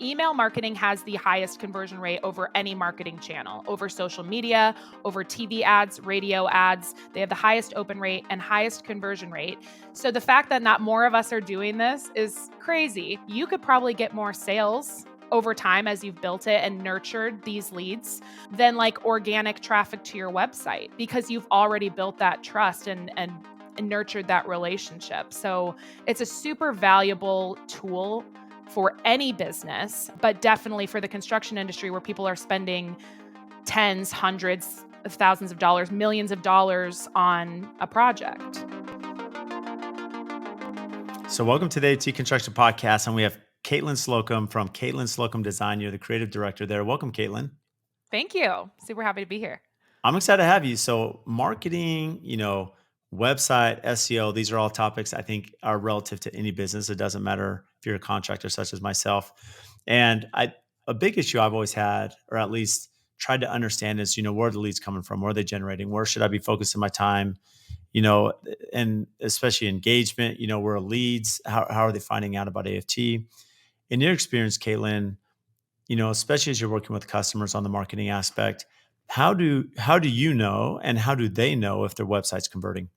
email marketing has the highest conversion rate over any marketing channel, over social media, over TV ads, radio ads. They have the highest open rate and highest conversion rate. So the fact that not more of us are doing this is crazy. You could probably get more sales over time as you've built it and nurtured these leads than like organic traffic to your website, because you've already built that trust and nurtured that relationship. So it's a super valuable tool for any business, but definitely for the construction industry where people are spending tens, hundreds of thousands of dollars, millions of dollars on a project. So welcome to the AT Construction Podcast, and we have Katlyn Slocum from Katlyn Slocum Design. You're the creative director there. Welcome, Katlyn. Thank you. Super happy to be here. I'm excited to have you. So marketing, website, SEO, these are all topics I think are relative to any business. It doesn't matter if you're a contractor such as myself. And a big issue I've always had, or at least tried to understand, is, where are the leads coming from? Where are they generating? Where should I be focusing my time? And especially engagement, where are leads? How are they finding out about AFT? In your experience, Katlyn, especially as you're working with customers on the marketing aspect, how do you know, and how do they know if their website's converting?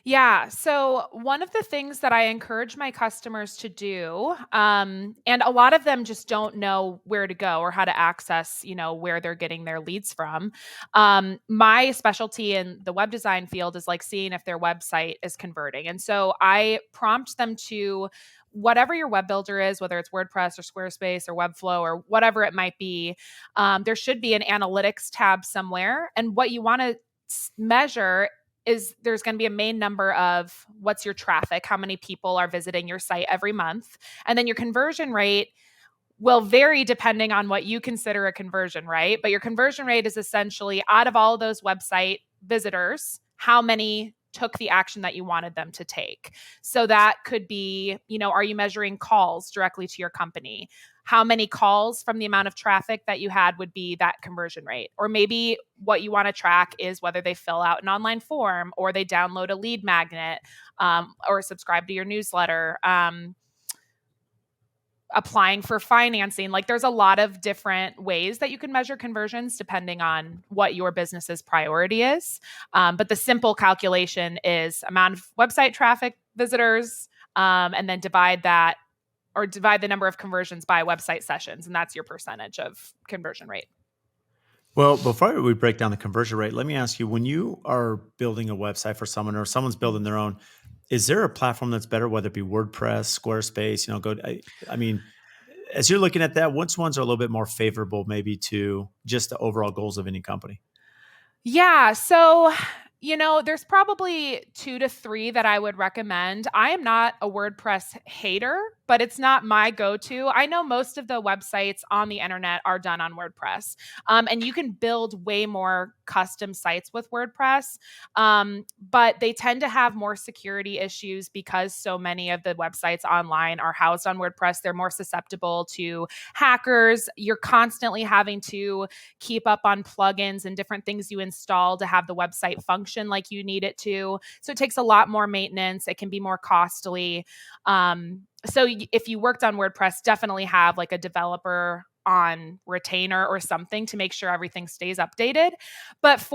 Yeah. So one of the things that I encourage my customers to do, and a lot of them just don't know where to go or how to access, where they're getting their leads from. My specialty in the web design field is like seeing if their website is converting. And so I prompt them to whatever your web builder is, whether it's WordPress or Squarespace or Webflow or whatever it might be, there should be an analytics tab somewhere. And what you want to measure is there's going to be a main number of what's your traffic, how many people are visiting your site every month. And then your conversion rate will vary depending on what you consider a conversion, right? But your conversion rate is essentially out of all of those website visitors, how many took the action that you wanted them to take. So that could be, are you measuring calls directly to your company? How many calls from the amount of traffic that you had would be that conversion rate? Or maybe what you want to track is whether they fill out an online form or they download a lead magnet, or subscribe to your newsletter, applying for financing. Like there's a lot of different ways that you can measure conversions depending on what your business's priority is. But the simple calculation is amount of website traffic, visitors, and then divide the number of conversions by website sessions. And that's your percentage of conversion rate. Well, before we break down the conversion rate, let me ask you, when you are building a website for someone or someone's building their own, is there a platform that's better, whether it be WordPress, Squarespace, as you're looking at that, which ones are a little bit more favorable maybe to just the overall goals of any company? Yeah. So, there's probably 2 to 3 that I would recommend. I am not a WordPress hater, but it's not my go-to. I know most of the websites on the internet are done on WordPress. And you can build way more custom sites with WordPress. But they tend to have more security issues because so many of the websites online are housed on WordPress. They're more susceptible to hackers. You're constantly having to keep up on plugins and different things you install to have the website function like you need it to. So it takes a lot more maintenance. It can be more costly. So if you worked on WordPress, definitely have like a developer on retainer or something to make sure everything stays updated. But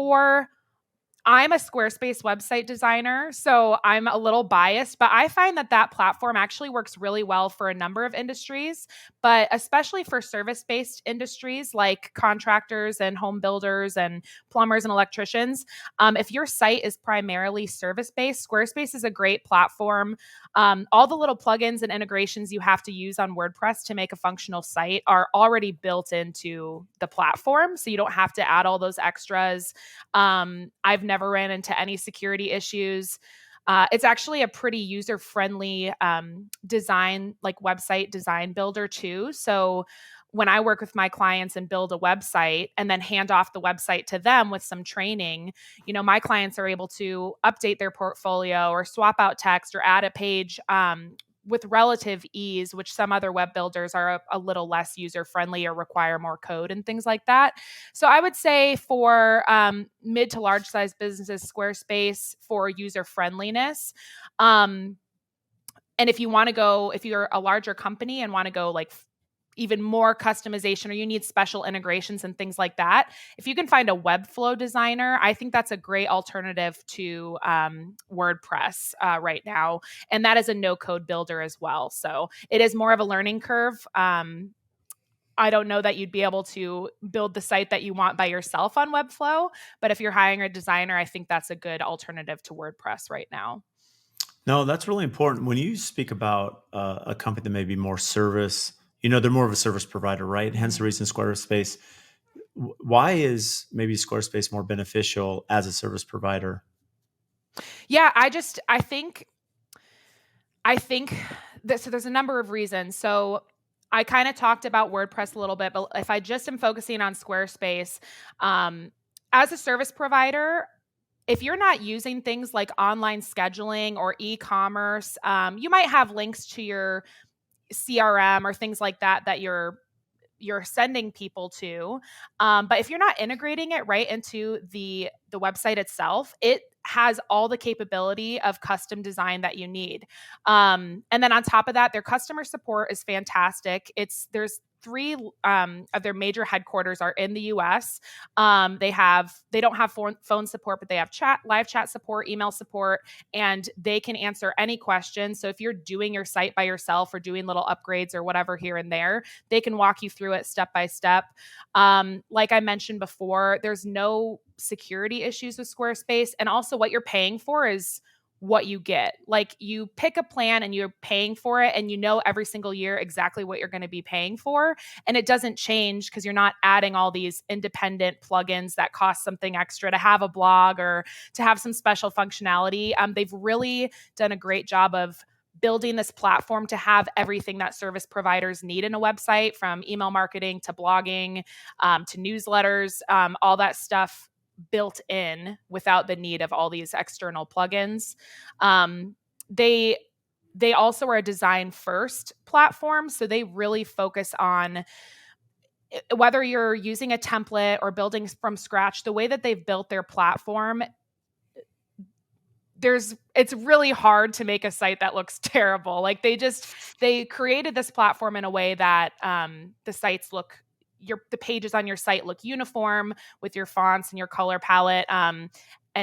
I'm a Squarespace website designer, so I'm a little biased, but I find that platform actually works really well for a number of industries, but especially for service-based industries like contractors and home builders and plumbers and electricians. If your site is primarily service-based, Squarespace is a great platform. All the little plugins and integrations you have to use on WordPress to make a functional site are already built into the platform, so you don't have to add all those extras. I've never ran into any security issues. It's actually a pretty user-friendly design, like website design builder too. So when I work with my clients and build a website and then hand off the website to them with some training, my clients are able to update their portfolio or swap out text or add a page with relative ease, which some other web builders are a little less user-friendly or require more code and things like that. So I would say for mid to large size businesses, Squarespace for user-friendliness. And if you're a larger company and want to go like even more customization or you need special integrations and things like that, if you can find a Webflow designer, I think that's a great alternative to WordPress right now. And that is a no code builder as well. So it is more of a learning curve. I don't know that you'd be able to build the site that you want by yourself on Webflow, but if you're hiring a designer, I think that's a good alternative to WordPress right now. No, that's really important. When you speak about a company that may be more service, they're more of a service provider, right? Hence the Mhm. reason Squarespace. Why is maybe Squarespace more beneficial as a service provider? Yeah, I think that so there's a number of reasons. So I kind of talked about WordPress a little bit, but if I just am focusing on Squarespace, um, as a service provider, if you're not using things like online scheduling or e-commerce, you might have links to your CRM or things like that that you're sending people to. But if you're not integrating it right into the website itself, it has all the capability of custom design that you need. And then on top of that, their customer support is fantastic. There's three of their major headquarters are in the US. They don't have phone support, but they have live chat support, email support, and they can answer any questions. So if you're doing your site by yourself or doing little upgrades or whatever here and there, they can walk you through it step by step. Like I mentioned before, there's no security issues with Squarespace. And also, what you're paying for is what you get. Like you pick a plan and you're paying for it, and you know every single year exactly what you're going to be paying for. And it doesn't change because you're not adding all these independent plugins that cost something extra to have a blog or to have some special functionality. They've really done a great job of building this platform to have everything that service providers need in a website, from email marketing to blogging to newsletters, all that stuff built in without the need of all these external plugins. Um, they they also are a design first platform, so they really focus on whether you're using a template or building from scratch. The way that they've built their platform, it's really hard to make a site that looks terrible. Like they created this platform in a way that the sites look the pages on your site look uniform with your fonts and your color palette, and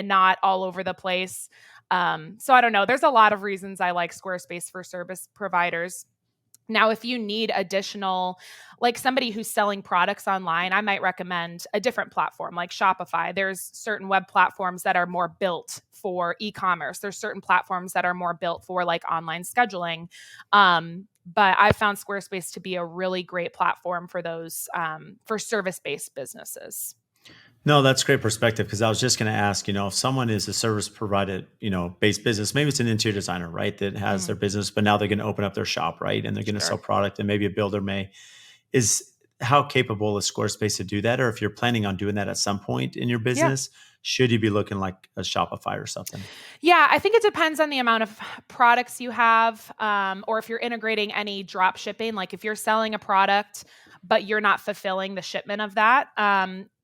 not all over the place. So I don't know. There's a lot of reasons I like Squarespace for service providers. Now, if you need additional, like somebody who's selling products online, I might recommend a different platform like Shopify. There's certain web platforms that are more built for e-commerce. There's certain platforms that are more built for like online scheduling. But I found Squarespace to be a really great platform for those for service-based businesses. No, that's great perspective because I was just going to ask, if someone is a service provided, based business, maybe it's an interior designer, right, that has their Mm, business, but now they're going to open up their shop, right, and they're going to sell sure. product, and maybe a builder may is how capable is Squarespace to do that, or if you're planning on doing that at some point in your Yeah. business, should you be looking like a Shopify or something? Yeah, I think it depends on the amount of products you have, or if you're integrating any drop shipping. Like if you're selling a product, but you're not fulfilling the shipment of that.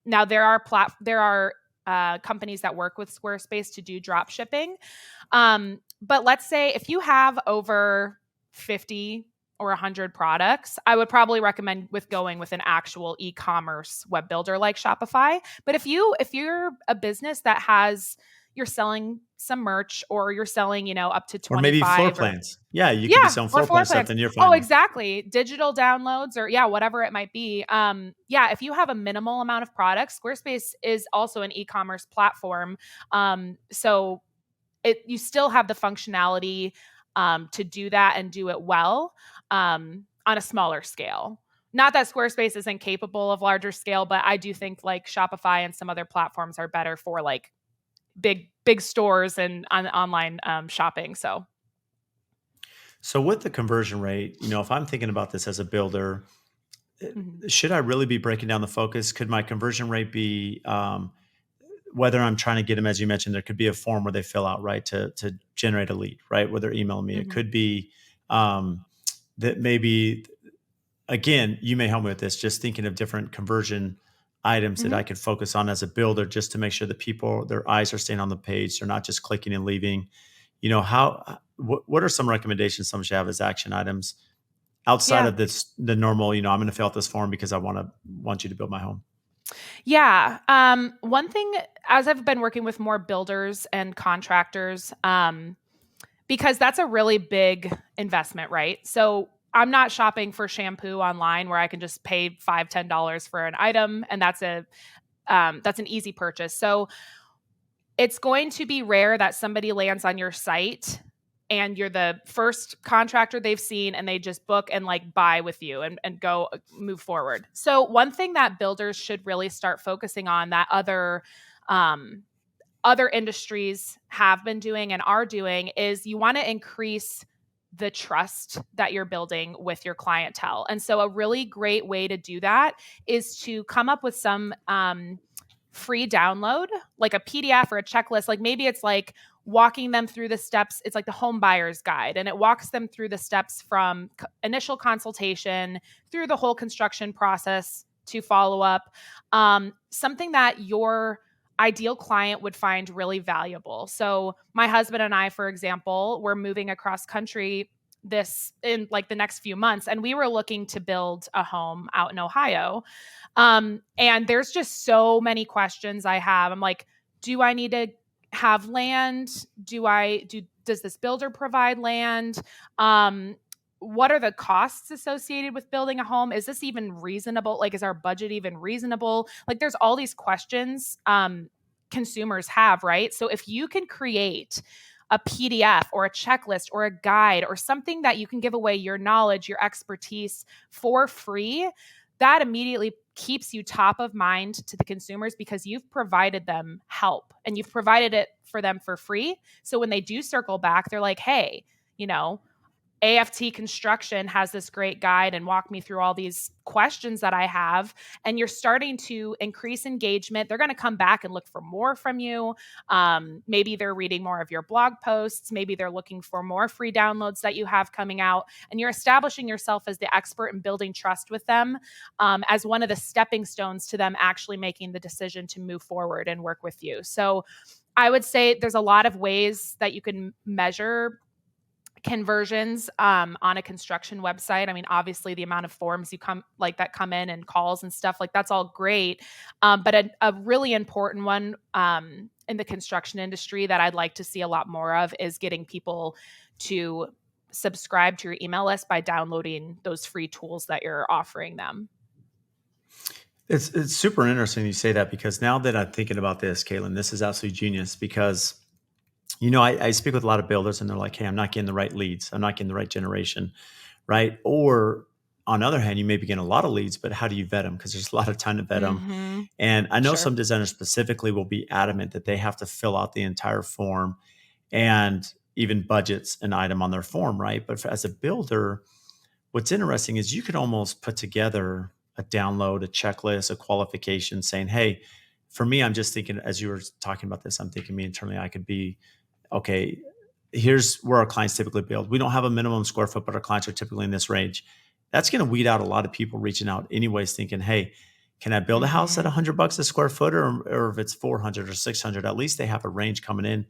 Now there are companies that work with Squarespace to do drop shipping. But let's say if you have over 50 or 100 products, I would probably recommend going with an actual e-commerce web builder like Shopify. But if you're a business that has you're selling some merch, or you're selling, up to Or maybe floor 25 or plans. Yeah, you could be yeah, selling or floor floor plan stuff, plans. then you're Oh, fine. exactly. Digital downloads or yeah, whatever it might be. Yeah, if you have a minimal amount of products, Squarespace is also an e-commerce platform. So you still have the functionality to do that and do it well on a smaller scale. Not that Squarespace isn't capable of larger scale, but I do think like Shopify and some other platforms are better for like big stores and online shopping. So So with the conversion rate, if I'm thinking about this as a builder, mhm, should I really be breaking down the focus? Could my conversion rate be whether I'm trying to get them, as you mentioned, there could be a form where they fill out, right, to generate a lead, right, where they're emailing me. It mhm, could be um, that maybe, again, you may help me with this, just thinking of different conversion items that mhm. I could focus on as a builder, just to make sure that people, their eyes are staying on the page. They're not just clicking and leaving. What are some recommendations some should have as action items outside Yeah. of this, the normal, I'm going to fill out this form because want you to build my home. Yeah. One thing, as I've been working with more builders and contractors, because that's a really big investment, right? So I'm not shopping for shampoo online where I can just pay $5, $10 for an item, and that's an easy purchase. So it's going to be rare that somebody lands on your site and you're the first contractor they've seen and they just book and like buy with you and go move forward. So one thing that builders should really start focusing on that um, other industries have been doing and are doing is you want to increase the trust that you're building with your clientele. And so a really great way to do that is to come up with some free download, like a PDF or a checklist. Like maybe it's like walking them through the steps. It's like the home buyer's guide, and it walks them through the steps from initial consultation through the whole construction process to follow up. Something that your ideal client would find really valuable. So my husband and I, for example, we're moving across country this in like the next few months, and we were looking to build a home out in Ohio. And there's just so many questions I have. I'm like, do I need to have land? Does this builder provide land? Um, what are the costs associated with building a home? Is this even reasonable? Like, is our budget even reasonable? Like, there's all these questions consumers have, right? So if you can create a PDF or a checklist or a guide or something that you can give away your knowledge, your expertise for free, that immediately keeps you top of mind to the consumers because you've provided them help and you've provided it for them for free. So when they do circle back, they're like, hey, you know, AFT Construction has this great guide and walk me through all these questions that I have. And you're starting to increase engagement. They're going to come back and look for more from you. Maybe they're reading more of your blog posts. Maybe they're looking for more free downloads that you have coming out. And you're establishing yourself as the expert and building trust with them as one of the stepping stones to them actually making the decision to move forward and work with you. So I would say there's a lot of ways that you can measure conversions on a construction website. I mean, obviously the amount of forms that come in and calls and stuff like that's all great. But a really important one in the construction industry that I'd like to see a lot more of is getting people to subscribe to your email list by downloading those free tools that you're offering them. It's super interesting you say that, because now that I'm thinking about this, Katlyn, this is absolutely genius because I speak with a lot of builders and they're like, hey, I'm not getting the right leads. I'm not getting the right generation. Right. Or on the other hand, you may be getting a lot of leads, but how do you vet them? Because there's a lot of time to vet them. Mm-hmm. And I know Sure. some designers specifically will be adamant that they have to fill out the entire form and even budgets an item on their form. Right. But as a builder, what's interesting is you could almost put together a download, a checklist, a qualification saying, hey, for me, I'm just thinking, as you were talking about this, I'm thinking me internally, I could be, okay, here's where our clients typically build. We don't have a minimum square foot, but our clients are typically in this range. That's going to weed out a lot of people reaching out anyways, thinking, hey, can I build a house at Mm-hmm. $100 a square foot, or if it's 400 or 600, at least they have a range coming in.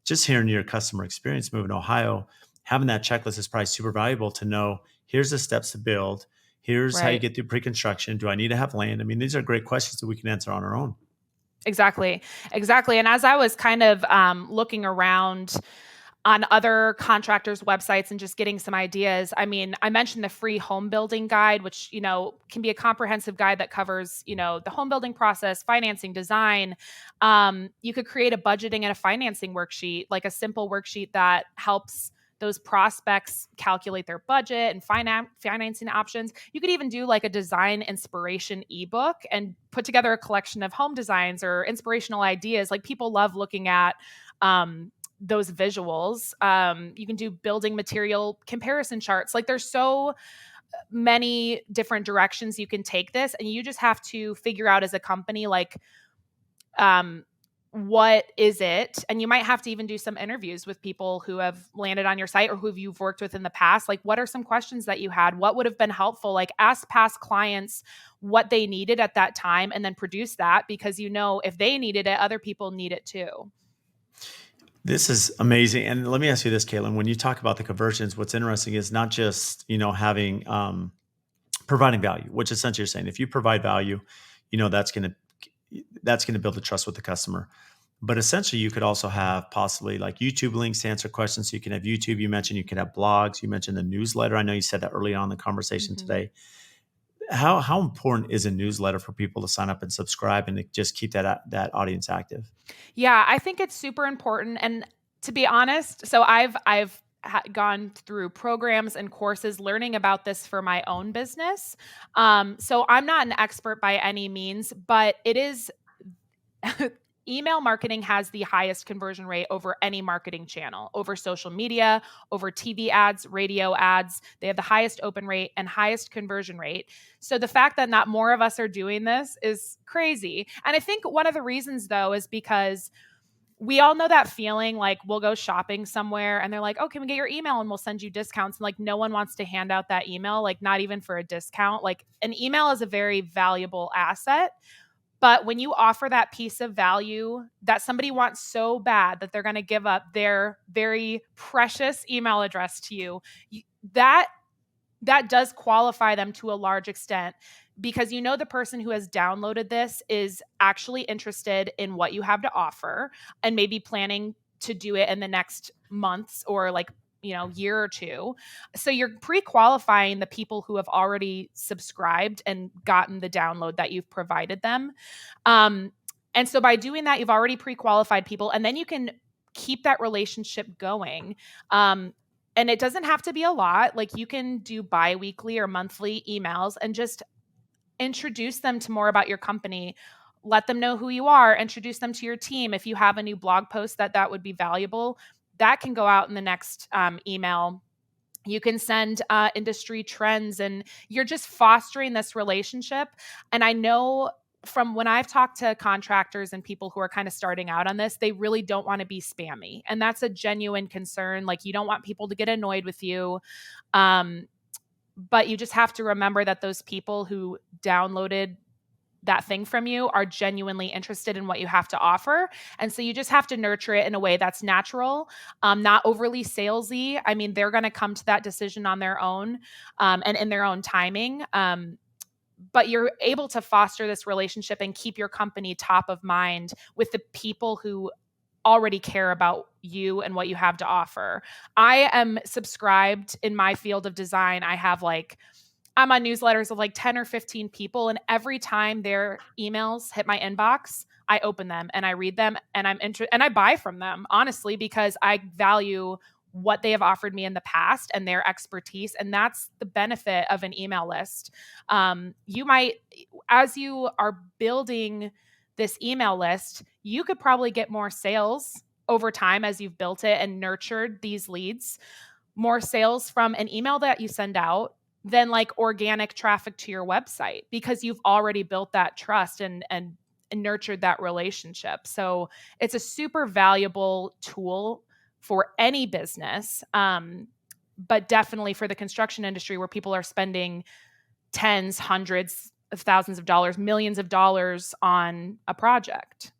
Just hearing your customer experience moving to Ohio, having that checklist is probably super valuable to know. Here's the steps to build. Here's how you Right. get through pre-construction. Do I need to have land? I mean, these are great questions that we can answer on our own. Exactly. Exactly. And as I was kind of looking around on other contractors' websites and just getting some ideas. I mean, I mentioned the free home building guide, which, can be a comprehensive guide that covers, the home building process, financing, design. You could create a budgeting and a financing worksheet, like a simple worksheet that helps those prospects calculate their budget and financing options. You could even do like a design inspiration ebook and put together a collection of home designs or inspirational ideas. Like people love looking at those visuals. You can do building material comparison charts. Like there's so many different directions you can take this, and you just have to figure out as a company, like, what is it? And you might have to even do some interviews with people who have landed on your site or who you've worked with in the past. Like, what are some questions that you had? What would have been helpful? Like, ask past clients what they needed at that time and then produce that, because if they needed it, other people need it too. This is amazing. And let me ask you this, Caitlin. When you talk about the conversions, what's interesting is not just, having providing value, which essentially you're saying if you provide value, that's gonna build the trust with the customer. But essentially you could also have possibly like YouTube links to answer questions. So you can have YouTube, you mentioned you can have blogs, you mentioned the newsletter. I know you said that early on in the conversation Mhm. today. How important is a newsletter for people to sign up and subscribe and to just keep that audience active? Yeah, I think it's super important, and to be honest, so I've gone through programs and courses learning about this for my own business. So I'm not an expert by any means, but it is email marketing has the highest conversion rate over any marketing channel, over social media, over TV ads, radio ads. They have the highest open rate and highest conversion rate. So the fact that not more of us are doing this is crazy. And I think one of the reasons, though, is because we all know that feeling like we'll go shopping somewhere and they're like, "Oh, can we get your email and we'll send you discounts?" And like no one wants to hand out that email, like not even for a discount. Like an email is a very valuable asset. But when you offer that piece of value that somebody wants so bad that they're going to give up their very precious email address to you, you that that does qualify them to a large extent because you know the person who has downloaded this is actually interested in what you have to offer and maybe planning to do it in the next months or like year or two. So you're pre-qualifying the people who have already subscribed and gotten the download that you've provided them. um, and so by doing that you've already pre-qualified people and then you can keep that relationship going. Um, and it doesn't have to be a lot. Like you can do bi-weekly or monthly emails and just introduce them to more about your company. Let them know who you are, introduce them to your team. If you have a new blog post that would be valuable, that can go out in the next email. You can send industry trends and you're just fostering this relationship. And I know from when I've talked to contractors and people who are kind of starting out on this, they really don't want to be spammy. And that's a genuine concern. Like you don't want people to get annoyed with you. Um, but you just have to remember that those people who downloaded that thing from you are genuinely interested in what you have to offer. And so you just have to nurture it in a way that's natural, not overly salesy. I mean, they're going to come to that decision on their own and in their own timing. But you're able to foster this relationship and keep your company top of mind with the people who already care about you and what you have to offer. I am subscribed in my field of design. I'm on newsletters of like 10 or 15 people, and every time their emails hit my inbox, I open them and I read them and and I buy from them, honestly, because I value what they have offered me in the past and their expertise. And that's the benefit of an email list. You might, as you are building this email list, you could probably get more sales over time as you've built it and nurtured these leads, more sales from an email that you send out than like organic traffic to your website because you've already built that trust and nurtured that relationship. So it's a super valuable tool for any business, but definitely for the construction industry where people are spending tens, hundreds of thousands of dollars, millions of dollars on a project.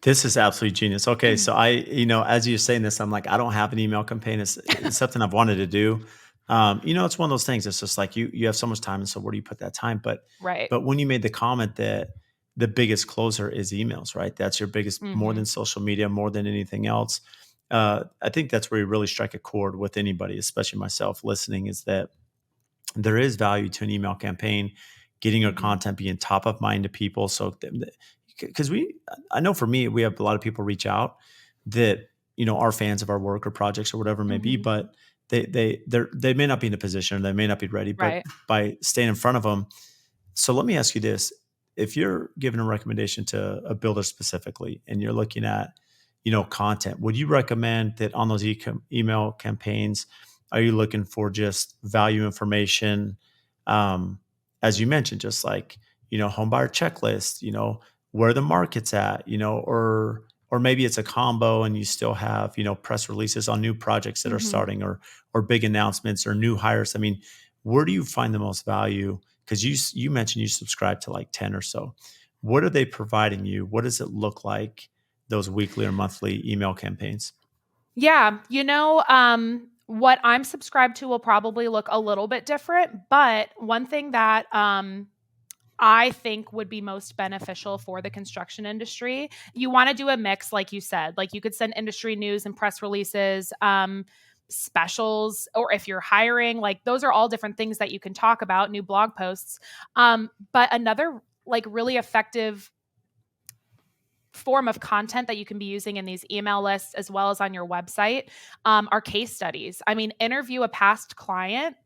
This is absolutely genius. Okay, so as you're saying this, I'm like, I don't have an email campaign. It's something I've wanted to do. It's one of those things. It's just like you have so much time, and so where do you put that time? But Right. but when you made the comment that the biggest closer is emails, right? That's your biggest, more Hmm. than social media, more than anything else. I think that's where you really strike a chord with anybody, especially myself listening. Is that there is value to an email campaign, getting your Hmm. content being top of mind to people. So, because I know for me, we have a lot of people reach out that are fans of our work or projects or whatever it may be, Hmm. but they may not be in a position or they may not be ready. But Right. by staying in front of them, so let me ask you this: if you're giving a recommendation to a builder specifically, and you're looking at, content, would you recommend that on those email campaigns, are you looking for just value information, um, as you mentioned, just like home buyer checklist, where the market's at, or maybe it's a combo and you still have press releases on new projects that are Hmm. starting, or big announcements or new hires. I mean, where do you find the most value? Because you mentioned you subscribe to like 10 or so. What are they providing you? What does it look like? those weekly or monthly email campaigns? Yeah, what I'm subscribed to will probably look a little bit different, but one thing that I think would be most beneficial for the construction industry. You want to do a mix, like you said. Like you could send industry news and press releases, specials, or if you're hiring, like those are all different things that you can talk about, new blog posts. But another like really effective form of content that you can be using in these email lists as well as on your website are case studies. I mean, interview a past client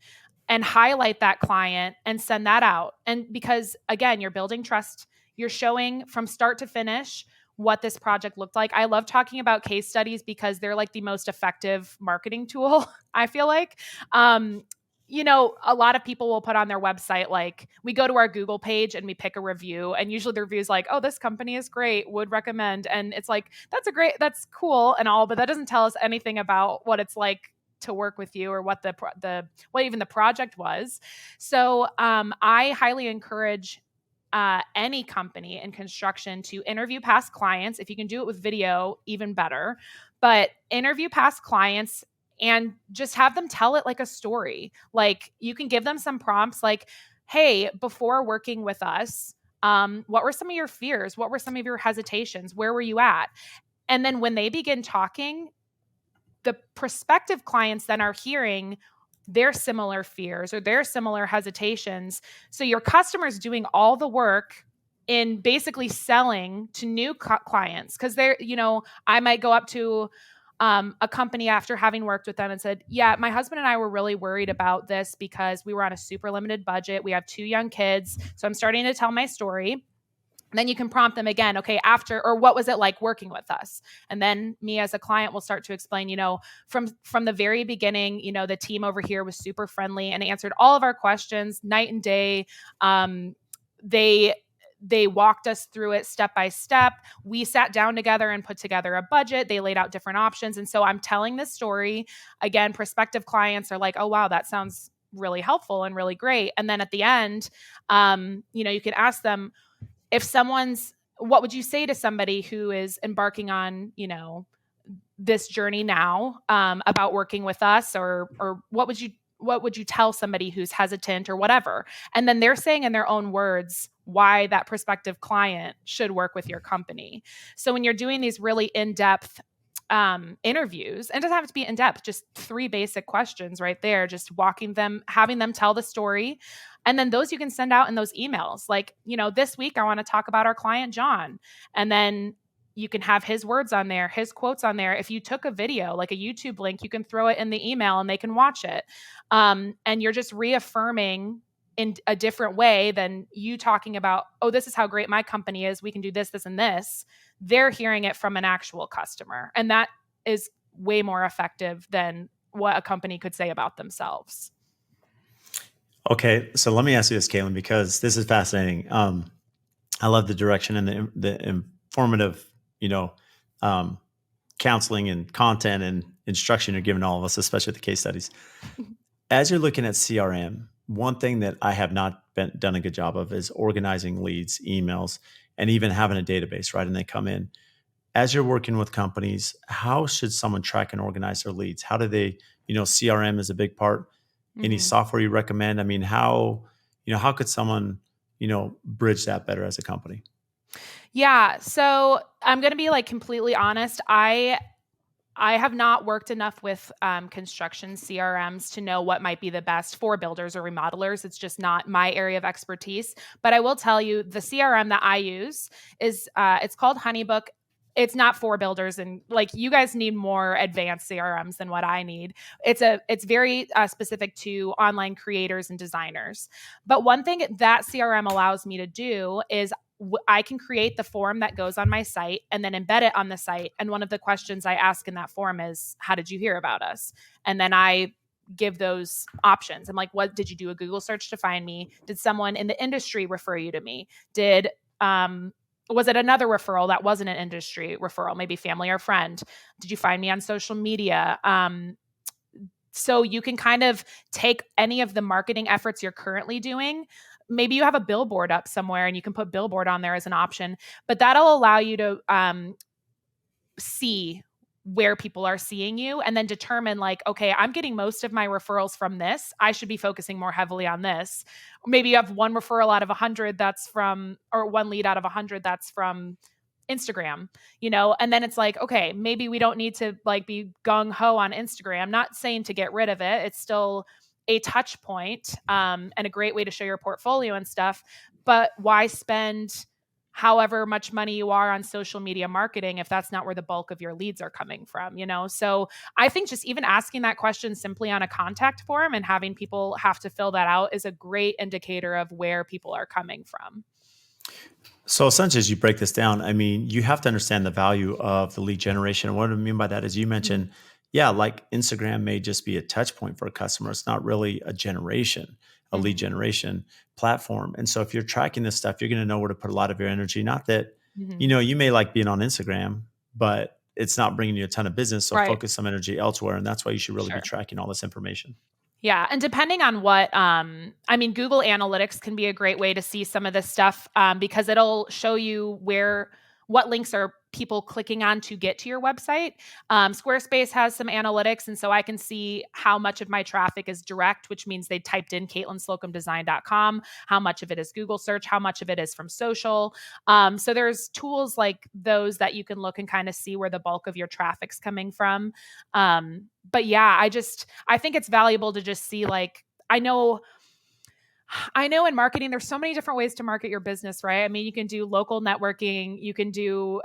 and highlight that client and send that out. And because again, you're building trust, you're showing from start to finish what this project looked like. I love talking about case studies because they're like the most effective marketing tool, I feel like. A lot of people will put on their website, like we go to our Google page and we pick a review, and usually the review is like, oh, this company is great, would recommend. And it's like, that's cool and all, but that doesn't tell us anything about what it's like to work with you or what what even the project was. So I highly encourage any company in construction to interview past clients. If you can do it with video, even better. But interview past clients and just have them tell it like a story. Like you can give them some prompts like, hey, before working with us, what were some of your fears? What were some of your hesitations? Where were you at? And then when they begin talking, the prospective clients then are hearing their similar fears or their similar hesitations. So your customer's doing all the work in basically selling to new clients because I might go up to a company after having worked with them and said, yeah, my husband and I were really worried about this because we were on a super limited budget. We have 2 young kids. So I'm starting to tell my story. And then you can prompt them again, okay, after, or what was it like working with us? And then me as a client will start to explain, from the very beginning, the team over here was super friendly and answered all of our questions night and day. They they walked us through it step by step. We sat down together and put together a budget. They laid out different options. And so I'm telling this story. Again, prospective clients are like, oh, wow, that sounds really helpful and really great. And then at the end, you can ask them, what would you say to somebody who is embarking on, this journey now, about working with us, or what would you tell somebody who's hesitant or whatever? And then they're saying in their own words why that prospective client should work with your company. So when you're doing these really in-depth interviews, and it doesn't have to be in depth, just 3 basic questions right there, just having them tell the story. And then those you can send out in those emails. Like, this week I want to talk about our client, John. And then you can have his words on there, his quotes on there. If you took a video, like a YouTube link, you can throw it in the email and they can watch it. And you're just reaffirming in a different way than you talking about, oh, this is how great my company is. We can do this, this, and this. They're hearing it from an actual customer. And that is way more effective than what a company could say about themselves. Okay, so let me ask you this, Katlyn, because this is fascinating. I love the direction and the informative, you know, um, counseling and content and instruction you're giving all of us, especially with the case studies. As you're looking at CRM, one thing that I have not done a good job of is organizing leads, emails, and even having a database, right? And they come in. As you're working with companies, how should someone track and organize their leads? How do they, CRM is a big part. Any Mm-hmm. software you recommend? I mean, how could someone, bridge that better as a company? Yeah. So I'm going to be like completely honest. I have not worked enough with construction CRMs to know what might be the best for builders or remodelers. It's just not my area of expertise. But I will tell you, the CRM that I use is it's called Honeybook. It's not for builders, and like you guys need more advanced CRMs than what I need. It's very specific to online creators and designers. But one thing that CRM allows me to do is I can create the form that goes on my site and then embed it on the site. And one of the questions I ask in that form is, how did you hear about us? And then I give those options. I'm like, what did you do a Google search to find me? Did someone in the industry refer you to me? Was it another referral that wasn't an industry referral, maybe family or friend? Did you find me on social media? So you can kind of take any of the marketing efforts you're currently doing. Maybe you have a billboard up somewhere and you can put billboard on there as an option, but that'll allow you to see where people are seeing you and then determine like, okay, I'm getting most of my referrals from this. I should be focusing more heavily on this. Maybe you have one referral out of 100 that's from, or one lead out of 100 that's from Instagram, and then it's like, okay, maybe we don't need to like be gung ho on Instagram. Not saying to get rid of it. It's still a touch point, and a great way to show your portfolio and stuff. But why spend however much money you are on social media marketing if that's not where the bulk of your leads are coming from, So I think just even asking that question simply on a contact form and having people have to fill that out is a great indicator of where people are coming from. So essentially, as you break this down, I mean, you have to understand the value of the lead generation. And what I mean by that is you Mhm. mentioned, yeah, like Instagram may just be a touch point for a customer. It's not really a lead Mhm. generation platform. And so if you're tracking this stuff, you're going to know where to put a lot of your energy. Not that, Mhm. you may like being on Instagram, but it's not bringing you a ton of business. So Right. focus some energy elsewhere. And that's why you should really be Sure. tracking all this information. Yeah, and depending on what, I mean, Google Analytics can be a great way to see some of this stuff, because it'll show you what links are people clicking on to get to your website. Squarespace has some analytics, and so I can see how much of my traffic is direct, which means they typed in KatlynSlocumDesign.com, how much of it is Google search, how much of it is from social. So there's tools like those that you can look and kind of see where the bulk of your traffic's coming from. But yeah, I think it's valuable to just see like I know in marketing there's so many different ways to market your business, right? I mean, you can do local networking, you can do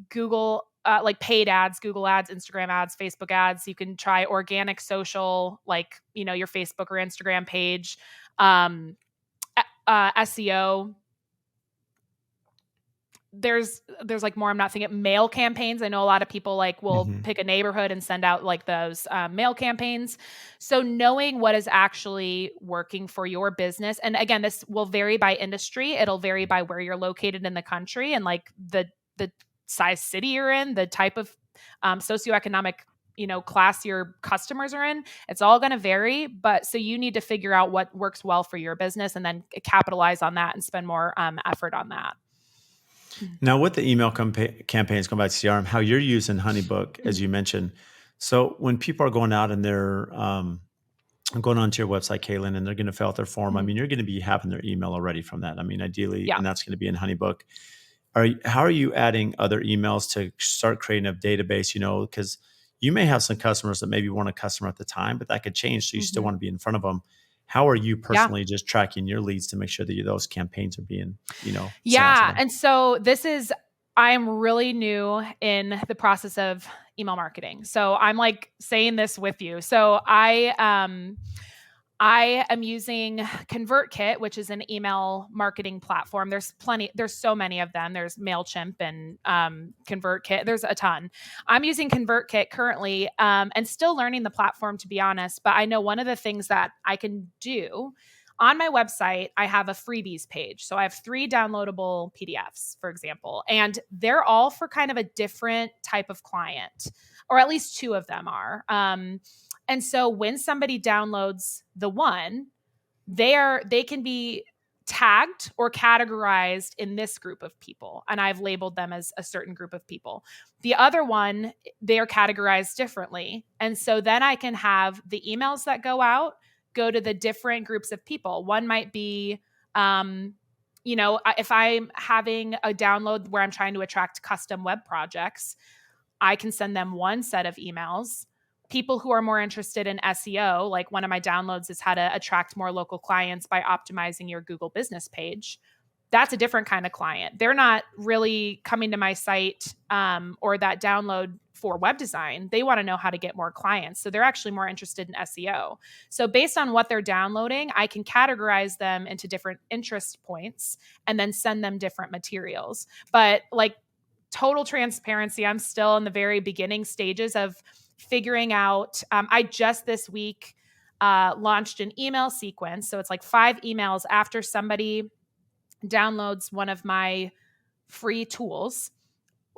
Google like paid ads, Google ads, Instagram ads, Facebook ads. You can try organic social, like your Facebook or Instagram page, um, SEO. There's like more I'm not thinking mail campaigns. I know a lot of people like will Mhm. pick a neighborhood and send out like those mail campaigns. So knowing what is actually working for your business, and again, this will vary by industry. It'll vary by where you're located in the country and like the size city you're in, the type of socioeconomic class your customers are in. It's all going to vary, but so you need to figure out what works well for your business and then capitalize on that and spend more effort on that. Now, with the email campaigns, going back to CRM, how you're using Honeybook, as you mentioned. So, when people are going out and they're going onto your website, Kaylin, and they're going to fill out their form, I Mhm. mean, you're going to be having their email already from that. I mean, ideally, Yeah. and that's going to be in Honeybook. How are you adding other emails to start creating a database? Because you may have some customers that maybe weren't a customer at the time, but that could change. So you still Mhm. want to be in front of them. How are you Yeah. personally just tracking your leads to make sure that those campaigns are being, sent out to Yeah, them? and so I am really new in the process of email marketing. So I'm like saying this with you. So I am using ConvertKit, which is an email marketing platform. There's so many of them. There's MailChimp and ConvertKit. There's a ton. I'm using ConvertKit currently, and still learning the platform, to be honest. But I know one of the things that I can do on my website, I have a freebies page. So I have 3 downloadable PDFs, for example, and they're all for kind of a different type of client, or at least 2 of them are. And so when somebody downloads the one, they can be tagged or categorized in this group of people, and I've labeled them as a certain group of people. The other one, they are categorized differently. And so then I can have the emails that go out go to the different groups of people. One might be if I'm having a download where I'm trying to attract custom web projects, I can send them one set of emails. People who are more interested in SEO, like one of my downloads is how to attract more local clients by optimizing your Google business page. That's a different kind of client. They're not really coming to my site or that download for web design. They want to know how to get more clients. So they're actually more interested in SEO. So based on what they're downloading, I can categorize them into different interest points and then send them different materials. But like total transparency, I'm still in the very beginning stages of figuring out. I just this week launched an email sequence. So it's like 5 emails after somebody downloads one of my free tools.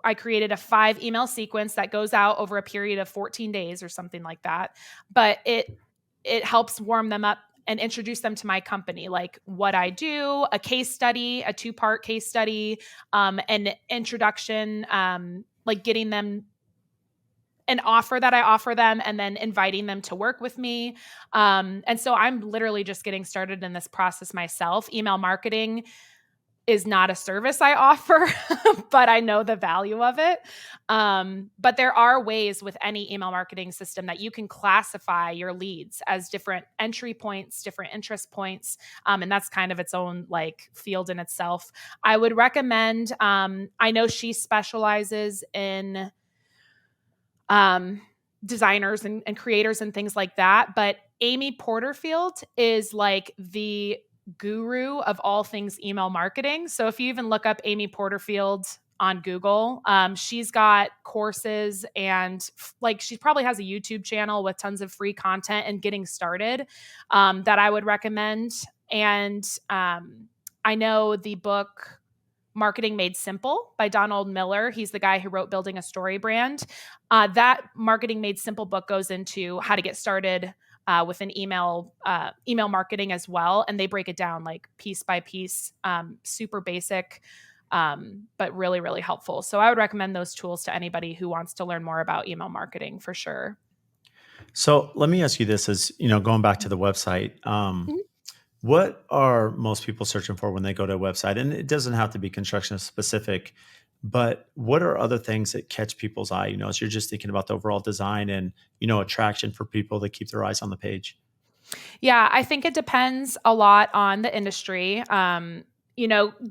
I created a 5 email sequence that goes out over a period of 14 days or something like that. But it helps warm them up and introduce them to my company, like what I do, a case study, a 2-part case study, an introduction, like getting them an offer that I offer them and then inviting them to work with me. And so I'm literally just getting started in this process myself. Email marketing is not a service I offer, but I know the value of it. But there are ways with any email marketing system that you can classify your leads as different entry points, different interest points. And that's kind of its own like field in itself. I would recommend, I know she specializes in designers and creators and things like that. But Amy Porterfield is like the guru of all things email marketing. So if you even look up Amy Porterfield on Google, she's got courses and like she probably has a YouTube channel with tons of free content and getting started that I would recommend. And I know the book Marketing Made Simple by Donald Miller. He's the guy who wrote Building a Story Brand. That Marketing Made Simple book goes into how to get started with an email marketing as well, and they break it down like piece by piece, super basic, but really really helpful. So I would recommend those tools to anybody who wants to learn more about email marketing for sure. So let me ask you this: as you know, going back to the website, Mhm. what are most people searching for when they go to a website? And it doesn't have to be construction specific, but what are other things that catch people's eye? You know, as you're just thinking about the overall design and, attraction for people to keep their eyes on the page. Yeah, I think it depends a lot on the industry.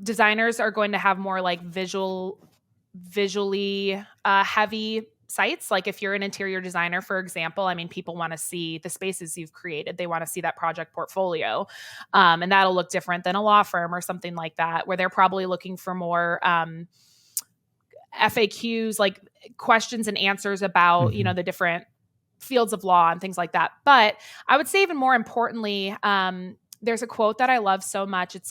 Designers are going to have more like visually heavy sites. Like if you're an interior designer, for example, I mean, people want to see the spaces you've created. They want to see that project portfolio. And that'll look different than a law firm or something like that, where they're probably looking for more FAQs, like questions and answers about, Mhm. the different fields of law and things like that. But I would say even more importantly, there's a quote that I love so much. It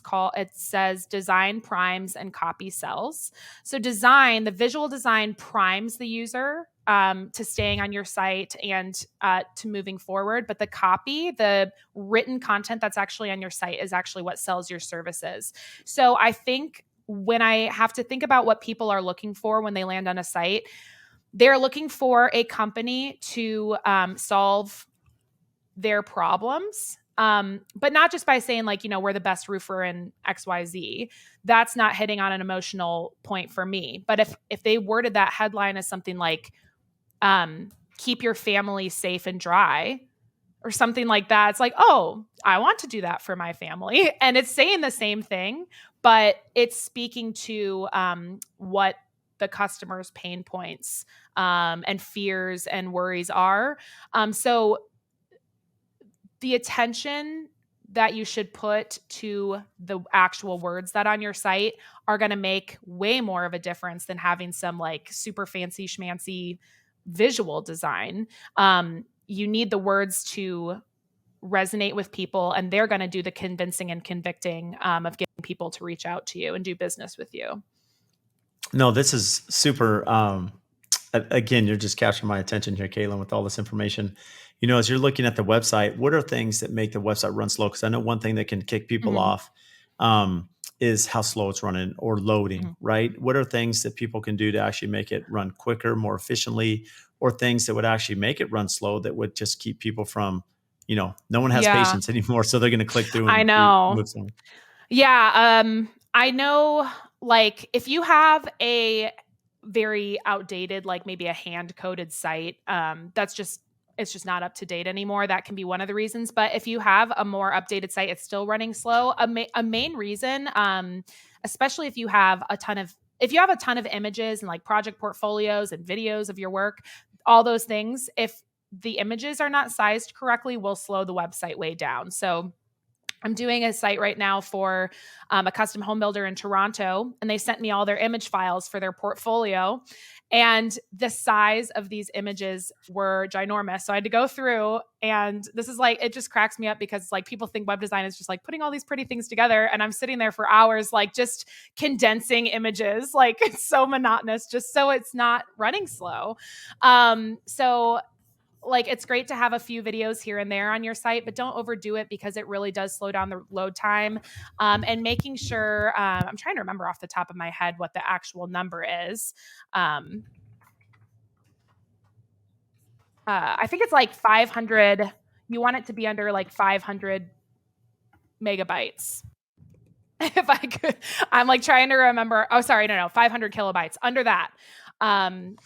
says, design primes and copy sells. So the visual design primes the user to staying on your site and to moving forward. But the written content that's actually on your site is actually what sells your services. So I think when I have to think about what people are looking for when they land on a site, they're looking for a company to solve their problems. But not just by saying like, we're the best roofer in XYZ. That's not hitting on an emotional point for me. But if they worded that headline as something like, keep your family safe and dry, or something like that, it's like, oh, I want to do that for my family. And it's saying the same thing, but it's speaking to what the customer's pain points and fears and worries are. So the attention that you should put to the actual words that on your site are going to make way more of a difference than having some like super fancy schmancy visual design. You need the words to resonate with people, and they're going to do the convincing and convicting of getting people to reach out to you and do business with you. No, this is super. Again, you're just capturing my attention here, Kaylin, with all this information. As you're looking at the website, what are things that make the website run slow? Because I know one thing that can kick people Mhm. off is how slow it's running or loading, Mhm. right? What are things that people can do to actually make it run quicker, more efficiently, or things that would actually make it run slow that would just keep people from, no one has Yeah, patience anymore. So they're going to click through I and know. move on. Yeah, I know, like, if you have a very outdated, like, maybe a hand-coded site, it's just not up to date anymore. That can be one of the reasons, but if you have a more updated site, it's still running slow. A main reason, especially if you have a ton of images and, like, project portfolios and videos of your work, all those things, if the images are not sized correctly, will slow the website way down. So I'm doing a site right now for a custom home builder in Toronto, and they sent me all their image files for their portfolio. And the size of these images were ginormous. So I had to go through, and this is like, it just cracks me up because like people think web design is just like putting all these pretty things together. And I'm sitting there for hours, like just condensing images. Like it's so monotonous, just so it's not running slow. So like it's great to have a few videos here and there on your site, but don't overdo it because it really does slow down the load time. And making sure, I'm trying to remember off the top of my head what the actual number is. Um, I think it's like 500. You want it to be under like 500 megabytes. If I could, I'm like trying to remember. Oh, sorry, no, 500 kilobytes under that, um,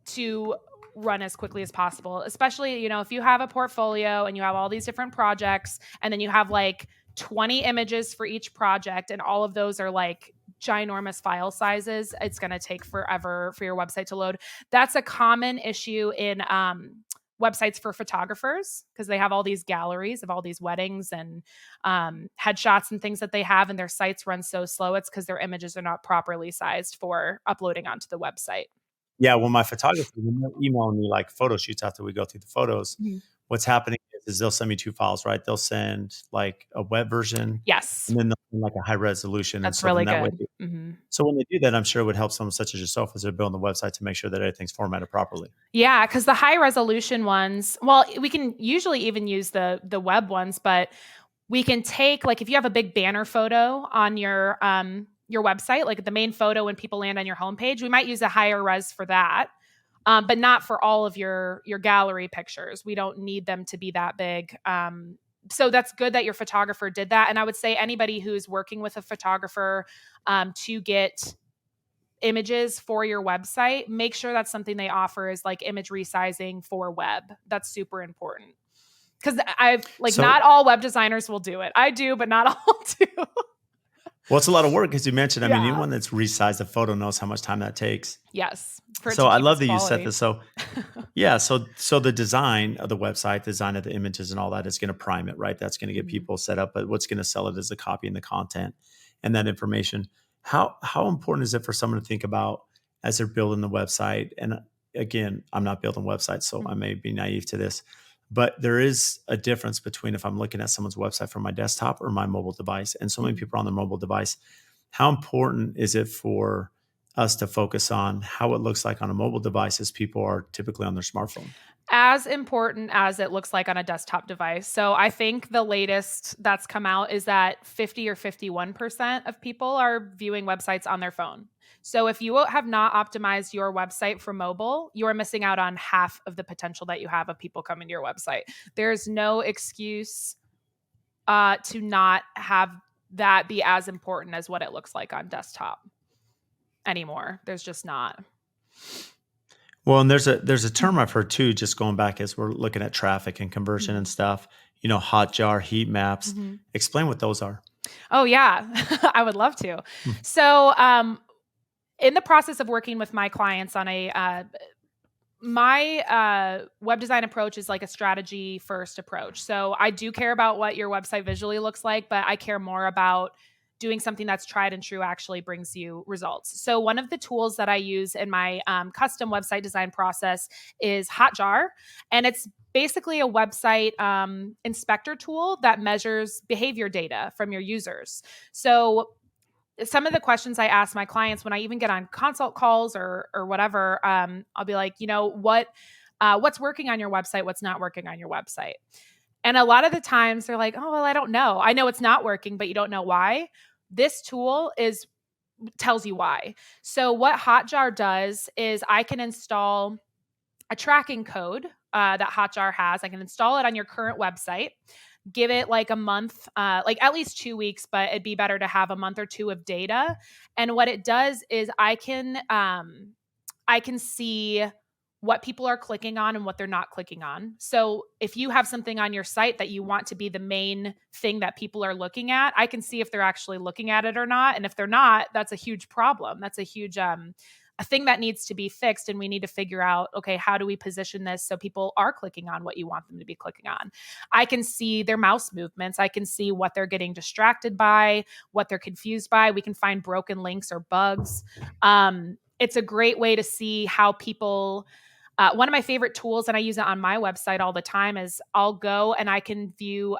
to run as quickly as possible. Especially, if you have a portfolio and you have all these different projects, and then you have like 20 images for each project, and all of those are like ginormous file sizes, it's going to take forever for your website to load. That's a common issue in websites for photographers, because they have all these galleries of all these weddings and headshots and things that they have, and their sites run so slow. It's because their images are not properly sized for uploading onto the website. Yeah, well, my photographer, when they're emailing me like photo shoots after we go through the photos, Mhm. what's happening is they'll send me 2 files, right? They'll send like a web version Yes, and then they'll send like a high resolution. And that's so then really that way, good. Hmm. so when they do that, I'm sure it would help someone such as yourself as they're building the website to make sure that everything's formatted properly. Yeah, because the high resolution ones, well, we can usually even use the web ones, but we can take, like, if you have a big banner photo on your website, like the main photo when people land on your homepage, we might use a higher res for that. But not for all of your gallery pictures. We don't need them to be that big. So that's good that your photographer did that. And I would say anybody who's working with a photographer to get images for your website, make sure that's something they offer is like image resizing for web. That's super important. Because I've like, So, not all web designers will do it. I do, but not all do. well, it's a lot of work, as you mentioned. I mean, Yeah. anyone that's resized a photo knows how much time that takes. Yes. For it So to I keep love its that you said quality. this. So yeah, so the design of the website, design of the images and all that is going to prime it, right? That's going to get Mhm. people set up, but what's going to sell it is the copy and the content and that information. How important is it for someone to think about as they're building the website? And again, I'm not building websites, so I Mhm. may be naive to this, but there is a difference between if I'm looking at someone's website from my desktop or my mobile device. And so many Mhm. people are on their mobile device. How important is it for us to focus on how it looks like on a mobile device as people are typically on their smartphone? As important as it looks like on a desktop device. So I think the latest that's come out is that 50 or 51% of people are viewing websites on their phone. So if you have not optimized your website for mobile, you are missing out on half of the potential that you have of people coming to your website. There's no excuse to not have that be as important as what it looks like on desktop anymore. There's just not. Well, and there's a term I've heard too, just going back as we're looking at traffic and conversion and Mhm. stuff, hotjar, heat maps. Mhm. Explain what those are. Oh yeah, I would love to. Hmm. So, in the process of working with my clients on a my web design approach is like a strategy first approach. So I do care about what your website visually looks like, but I care more about doing something that's tried and true actually brings you results. So one of the tools that I use in my custom website design process is Hotjar, and it's basically a website inspector tool that measures behavior data from your users. So some of the questions I ask my clients when I even get on consult calls or whatever, I'll be like, what's working on your website, what's not working on your website, and a lot of the times they're like, oh well, I don't know. I know it's not working, but you don't know why. This tool is tells you why. So what Hotjar does is I can install a tracking code that Hotjar has. I can install it on your current website, give it like a month, like at least 2 weeks, but it'd be better to have a month or two of data. And what it does is I can see what people are clicking on and what they're not clicking on. So if you have something on your site that you want to be the main thing that people are looking at, I can see if they're actually looking at it or not. And if they're not, that's a huge problem. That's a huge a thing that needs to be fixed, and we need to figure out, okay, how do we position this so people are clicking on what you want them to be clicking on. I can see their mouse movements, I can see what they're getting distracted by, what they're confused by. We can find broken links or bugs. It's a great way to see how people one of my favorite tools, and I use it on my website all the time, is I'll go and I can view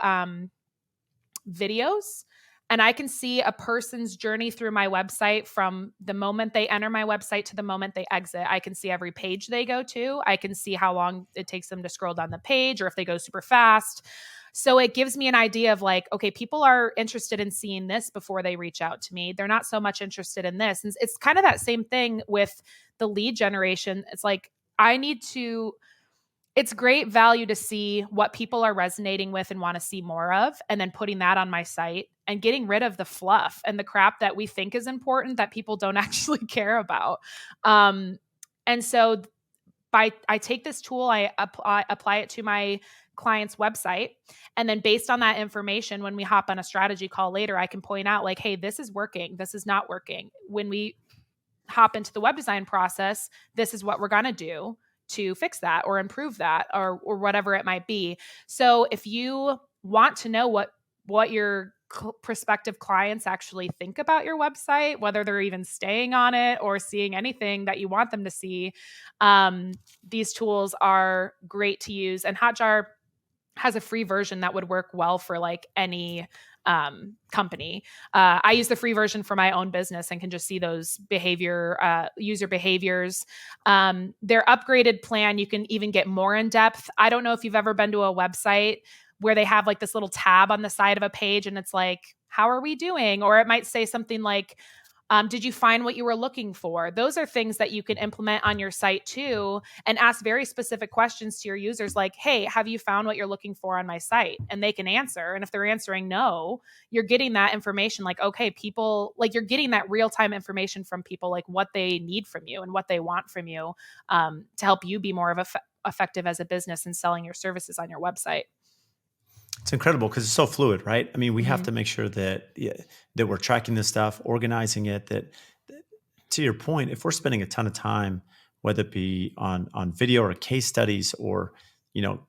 videos, and I can see a person's journey through my website from the moment they enter my website to the moment they exit. I can see every page they go to. I can see how long it takes them to scroll down the page or if they go super fast. So it gives me an idea of like, okay, people are interested in seeing this before they reach out to me. They're not so much interested in this. And it's kind of that same thing with the lead generation. It's like, I need to it's great value to see what people are resonating with and want to see more of, and then putting that on my site and getting rid of the fluff and the crap that we think is important that people don't actually care about. Um, and so I take this tool, I apply it to my client's website, and then based on that information, when we hop on a strategy call later, I can point out like, hey, this is working, this is not working. When we hop into the web design process, this is what we're going to do to fix that or improve that, or whatever it might be. So if you want to know what your prospective clients actually think about your website, whether they're even staying on it or seeing anything that you want them to see, these tools are great to use. And Hotjar has a free version that would work well for like any company. I use the free version for my own business and can just see those user behaviors. Their upgraded plan, you can even get more in depth. I don't know if you've ever been to a website where they have like this little tab on the side of a page and it's like, how are we doing? Or it might say something like, did you find what you were looking for? Those are things that you can implement on your site too, and ask very specific questions to your users like, hey, have you found what you're looking for on my site? And they can answer. And if they're answering no, you're getting that information like, okay, people, like you're getting that real time information from people, like what they need from you and what they want from you, to help you be more of effective as a business and selling your services on your website. It's incredible because it's so fluid, right? I mean, we have Mm-hmm. to make sure that that we're tracking this stuff, organizing it. That to your point, if we're spending a ton of time, whether it be on video or case studies or you know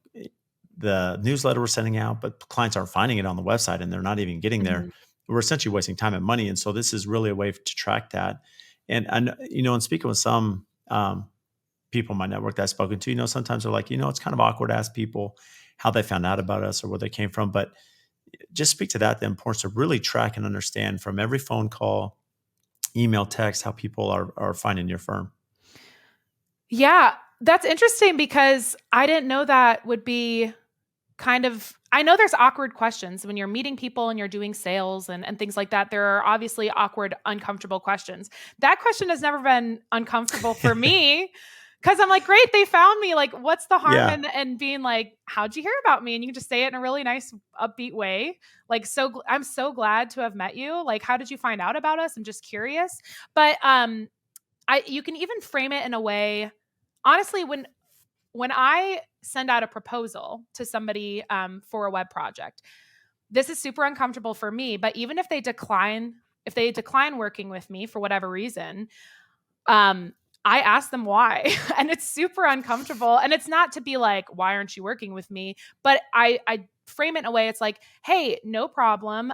the newsletter we're sending out, but clients aren't finding it on the website and they're not even getting there, Mm-hmm. we're essentially wasting time and money. And so this is really a way to track that. And and speaking with some people in my network that I've spoken to, sometimes they're like, it's kind of awkward to ask people how they found out about us or where they came from. But just speak to that, the importance to really track and understand from every phone call, email, text, how people are finding your firm. Yeah, that's interesting because I didn't know that would be I know there's awkward questions when you're meeting people and you're doing sales and things like that. There are obviously awkward, uncomfortable questions. That question has never been uncomfortable for me because I'm like, great, they found me. Like, what's the harm Yeah. in being like, how'd you hear about me? And you can just say it in a really nice, upbeat way. Like, I'm so glad to have met you. Like, how did you find out about us? I'm just curious. But you can even frame it in a way. Honestly, when I send out a proposal to somebody for a web project, this is super uncomfortable for me. But even if they decline working with me for whatever reason, um, I ask them why, and it's super uncomfortable. And it's not to be like, "Why aren't you working with me?" But I frame it in a way. It's like, "Hey, no problem.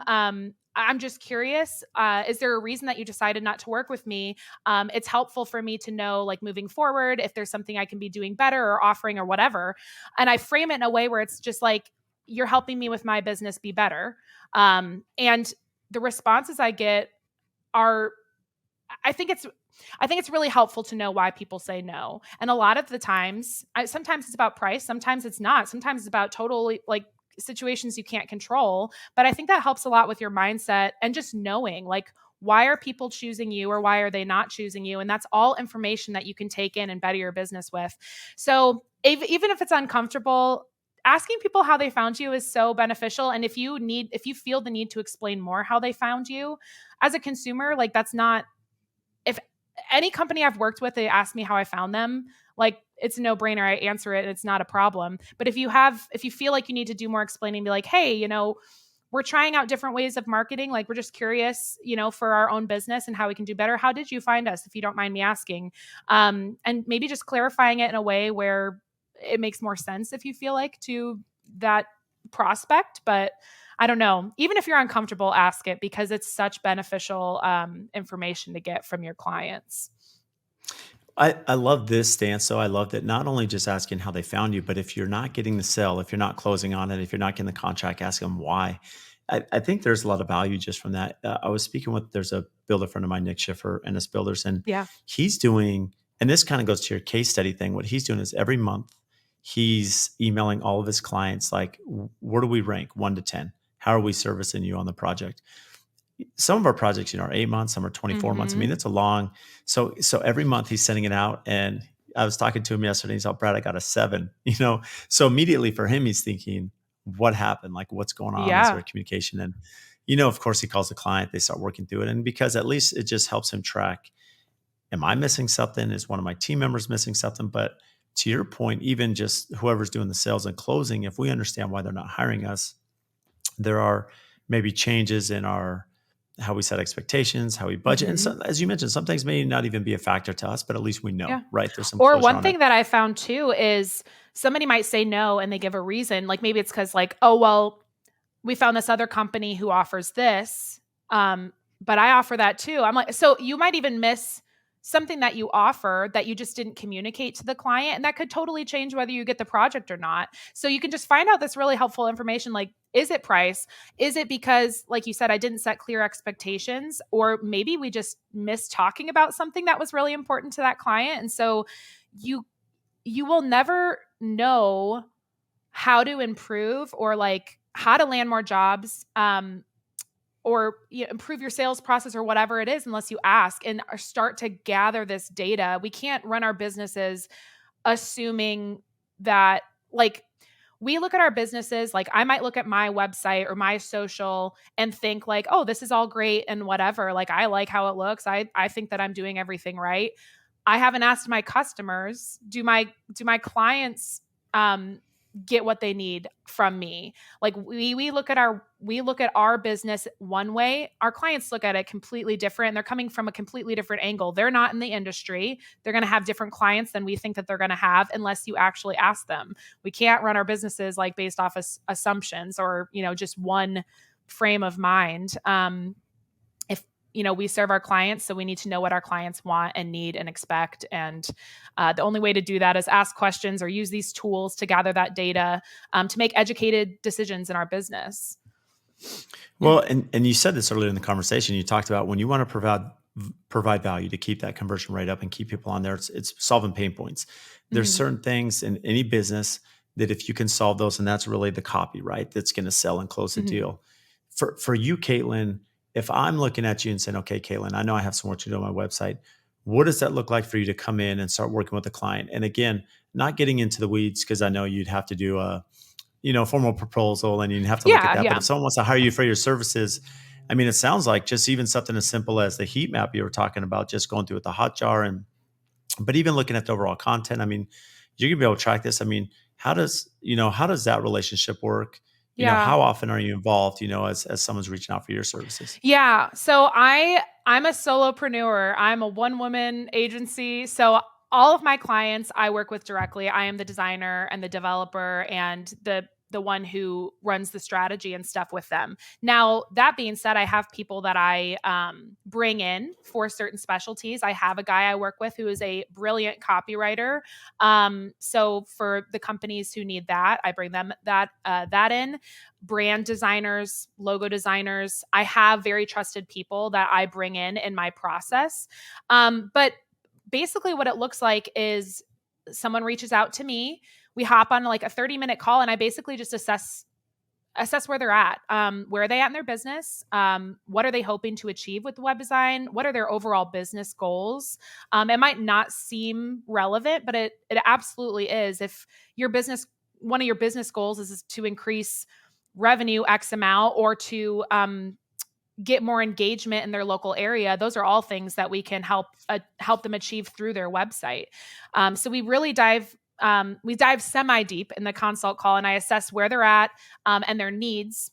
I'm just curious. Is there a reason that you decided not to work with me? It's helpful for me to know, like moving forward, if there's something I can be doing better or offering or whatever." And I frame it in a way where it's just like, "You're helping me with my business be better." And the responses I get are I think it's I think it's really helpful to know why people say no. And a lot of the times, sometimes it's about price, sometimes it's not. Sometimes it's about totally like situations you can't control. But I think that helps a lot with your mindset and just knowing like why are people choosing you or why are they not choosing you? And that's all information that you can take in and better your business with. So even if it's uncomfortable, asking people how they found you is so beneficial. And if you feel the need to explain more how they found you as a consumer, like that's not if any company I've worked with, they ask me how I found them, like it's a no brainer. I answer it. And it's not a problem. But if you feel like you need to do more explaining, be like, hey, we're trying out different ways of marketing. Like we're just curious, for our own business and how we can do better. How did you find us? If you don't mind me asking, and maybe just clarifying it in a way where it makes more sense if you feel like to that prospect. But I don't know. Even if you're uncomfortable, ask it because it's such beneficial information to get from your clients. I love this stance. So I love that not only just asking how they found you, but if you're not getting the sale, if you're not closing on it, if you're not getting the contract, ask them why. I think there's a lot of value just from that. I was speaking with, there's a builder friend of mine, Nick Schiffer, NS Builders, and Yeah. he's doing, and this kind of goes to your case study thing. What he's doing is every month he's emailing all of his clients, like, where do we rank 1 to 10? How are we servicing you on the project? Some of our projects, are 8 months, some are 24 months. I mean, Mm-hmm. that's a long. So every month he's sending it out, and I was talking to him yesterday. He's like, Brad, I got a 7, you know? So immediately for him, he's thinking, what happened? Like, what's going on? Is there Yeah. a communication? And, you know, of course he calls the client, they start working through it. And because at least it just helps him track, am I missing something? Is one of my team members missing something? But to your point, even just whoever's doing the sales and closing, if we understand why they're not hiring us, there are maybe changes in our how we set expectations, how we budget. And Hmm. so, as you mentioned, some things may not even be a factor to us, but at least we know, Yeah. right? There's some Or closure one on it. thing that I found too is somebody might say no and they give a reason. Like maybe it's because, like, oh, well, we found this other company who offers this, but I offer that too. I'm like, so you might even miss something that you offer that you just didn't communicate to the client, and that could totally change whether you get the project or not. So you can just find out this really helpful information, like, is it price? Is it because, like you said, I didn't set clear expectations, or maybe we just missed talking about something that was really important to that client. And so you you will never know how to improve, or like how to land more jobs, or improve your sales process or whatever it is, unless you ask and start to gather this data. We can't run our businesses assuming that, like, we look at our businesses, like I might look at my website or my social and think like, oh, this is all great and whatever, like I like how it looks, I think that I'm doing everything right. I haven't asked my customers, do my clients um get what they need from me? Like we look at our business one way, our clients look at it completely different. They're coming from a completely different angle. They're not in the industry. They're going to have different clients than we think that they're going to have unless you actually ask them. We can't run our businesses like based off assumptions, or just one frame of mind. If we serve our clients, so we need to know what our clients want and need and expect. And the only way to do that is ask questions or use these tools to gather that data, to make educated decisions in our business. Yeah. Well, and you said this earlier in the conversation. You talked about when you want to provide value to keep that conversion rate up and keep people on there. It's solving pain points. There's Hmm. certain things in any business that if you can solve those, and that's really the copy, right? That's going to sell and close the Hmm. deal. For you, Caitlin, if I'm looking at you and saying, okay, Caitlin, I know I have some work to do on my website. What does that look like for you to come in and start working with a client? And again, not getting into the weeds, because I know you'd have to do a formal proposal and you have to look at Yeah, that. But yeah. if someone wants to hire you for your services, I mean, it sounds like just even something as simple as the heat map you were talking about, just going through with the hot jar, but even looking at the overall content, I mean, you're gonna be able to track this. I mean, how does that relationship work? Yeah. How often are you involved, as someone's reaching out for your services? Yeah. So I'm a solopreneur. I'm a one woman agency. So all of my clients I work with directly. I am the designer and the developer and the one who runs the strategy and stuff with them. Now, that being said, I have people that I bring in for certain specialties. I have a guy I work with who is a brilliant copywriter. So for the companies who need that, I bring them that in. Brand designers, logo designers. I have very trusted people that I bring in my process. But basically, what it looks like is someone reaches out to me. We hop on like a 30-minute call, and I basically just assess where they're at. Where are they at in their business? What are they hoping to achieve with the web design? What are their overall business goals? It might not seem relevant, but it absolutely is. If your business one of your business goals is to increase revenue X amount, or to get more engagement in their local area, those are all things that we can help them achieve through their website. So we dive semi deep in the consult call, and I assess where they're at, and their needs.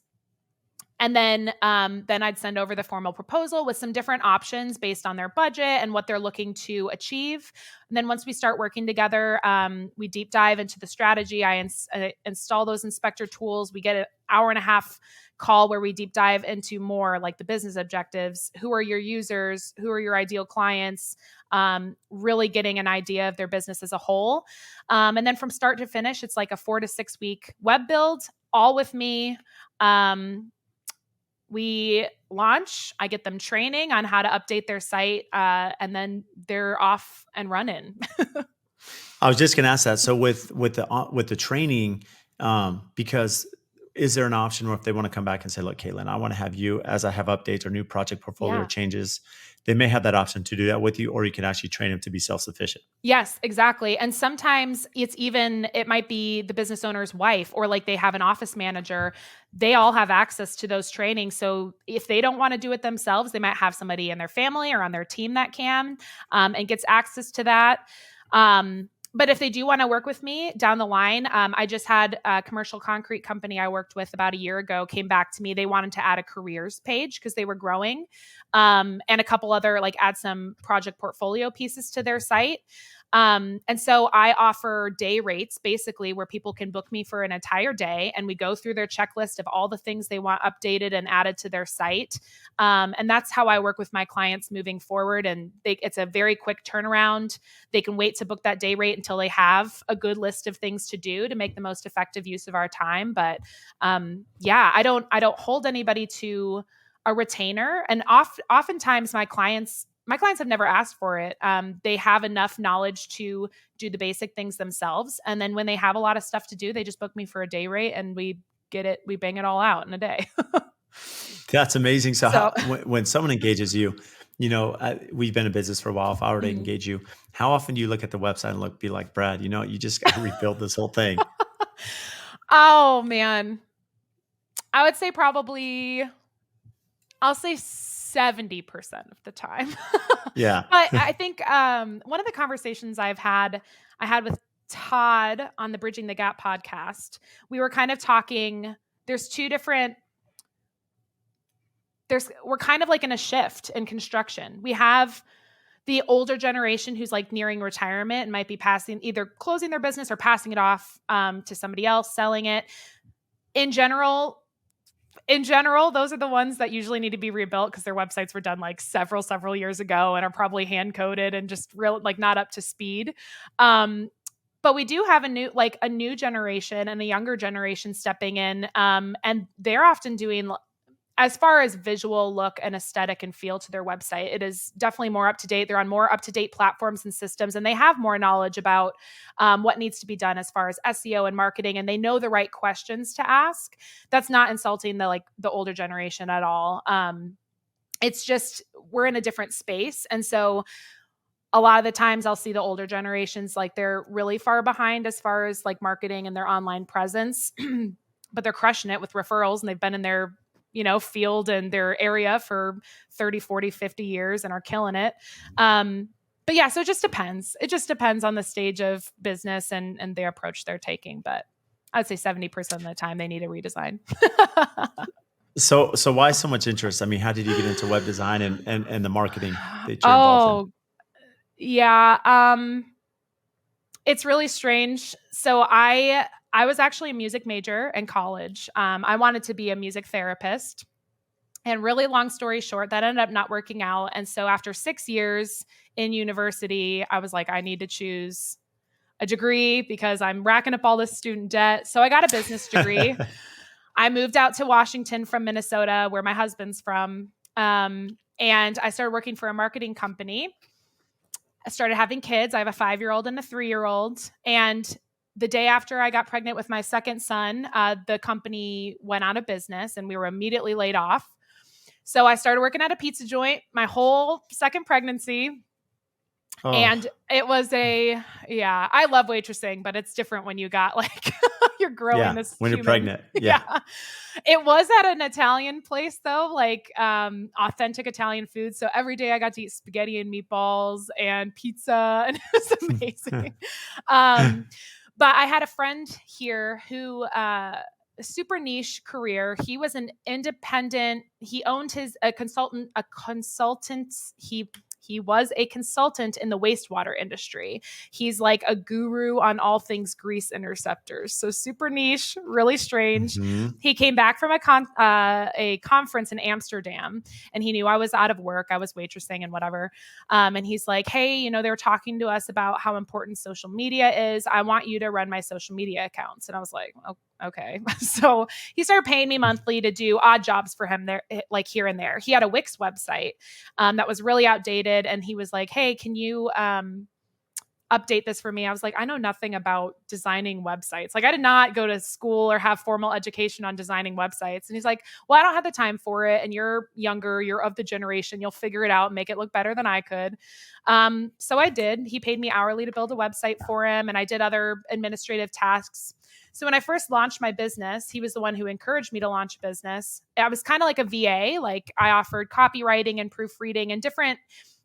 And then I'd send over the formal proposal with some different options based on their budget and what they're looking to achieve. And then once we start working together, we deep dive into the strategy. I install those inspector tools. We get an hour and a half call where we deep dive into more like the business objectives. Who are your users? Who are your ideal clients? Really getting an idea of their business as a whole. And then from start to finish, it's like a 4 to 6 week web build, all with me. Um, we launch, I get them training on how to update their site, and then they're off and running. I was just going to ask that. So with the training, because is there an option where if they want to come back and say, "Look, Caitlin, I want to have you as I have updates or new project portfolio Yeah. changes they may have that option to do that with you, or you can actually train them to be self-sufficient. Yes, exactly. And sometimes it might be the business owner's wife, or like they have an office manager. They all have access to those trainings. So if they don't want to do it themselves, they might have somebody in their family or on their team that can, and gets access to that. But if they do want to work with me down the line, I just had a commercial concrete company I worked with about a year ago came back to me. They wanted to add a careers page because they were growing, and a couple other, like, add some project portfolio pieces to their site. And so I offer day rates, basically, where people can book me for an entire day, and we go through their checklist of all the things they want updated and added to their site. And that's how I work with my clients moving forward. And it's a very quick turnaround. They can wait to book that day rate until they have a good list of things to do to make the most effective use of our time. But yeah, I don't hold anybody to a retainer. And oftentimes my clients have never asked for it. They have enough knowledge to do the basic things themselves. And then when they have a lot of stuff to do, they just book me for a day rate, and we bang it all out in a day. That's amazing. So, So, when someone engages you, we've been in business for a while. If I were to mhm. engage you, how often do you look at the website and be like, Brad, you just got to rebuild this whole thing? Oh man, I would say probably, I'll say 70% of the time. Yeah. But I think one of the conversations I had with Todd on the Bridging the Gap podcast, we were kind of talking. There's two different. We're kind of like in a shift in construction. We have the older generation who's like nearing retirement and might be either closing their business or passing it off to somebody else, selling it. In general, those are the ones that usually need to be rebuilt because their websites were done like several years ago and are probably hand coded and just real, like, not up to speed. But we do have a new generation and a younger generation stepping in, and they're often doing, as far as visual look and aesthetic and feel to their website, it is definitely more up to date. They're on more up to date platforms and systems, and they have more knowledge about what needs to be done as far as SEO and marketing, and they know the right questions to ask. That's not insulting the older generation at all. It's just we're in a different space, and so a lot of the times I'll see the older generations, like, they're really far behind as far as like marketing and their online presence, but they're crushing it with referrals, and they've been in their field and their area for 30, 40, 50 years and are killing it. But yeah, so it just depends. It just depends on the stage of business and the approach they're taking. But I'd say 70% of the time they need a redesign. So why so much interest? I mean, how did you get into web design and the marketing that you're involved in? Oh, yeah. It's really strange. So I was actually a music major in college. I wanted to be a music therapist. And really long story short, that ended up not working out. And so after 6 years in university, I was like, I need to choose a degree because I'm racking up all this student debt. So I got a business degree. I moved out to Washington from Minnesota, where my husband's from. And I started working for a marketing company. I started having kids. I have a 5-year-old and a 3-year-old. And the day after I got pregnant with my second son, the company went out of business and we were immediately laid off. So I started working at a pizza joint my whole second pregnancy. And Oh, it was I love waitressing, but it's different when you got like, you're growing yeah. this When you're human. pregnant, yeah. Yeah. It was at an Italian place though, like authentic Italian food. So every day I got to eat spaghetti and meatballs and pizza, and it was amazing. um, but I had a friend here who super niche career. He was an independent. He owned a consultant. He was a consultant in the wastewater industry. He's like a guru on all things grease interceptors. So super niche, really strange. Hmm. He came back from a conference in Amsterdam, and he knew I was out of work. I was waitressing and whatever. And he's like, hey, they were talking to us about how important social media is. I want you to run my social media accounts. And I was like, oh, okay. So he started paying me monthly to do odd jobs for him there, like here and there. He had a Wix website that was really outdated. And he was like, hey, can you update this for me. I was like, I know nothing about designing websites. Like, I did not go to school or have formal education on designing websites. And he's like, well, I don't have the time for it. And you're younger, you're of the generation, you'll figure it out and make it look better than I could. So I did. He paid me hourly to build a website for him, and I did other administrative tasks. So when I first launched my business, he was the one who encouraged me to launch a business. I was kind of like a VA. Like, I offered copywriting and proofreading and different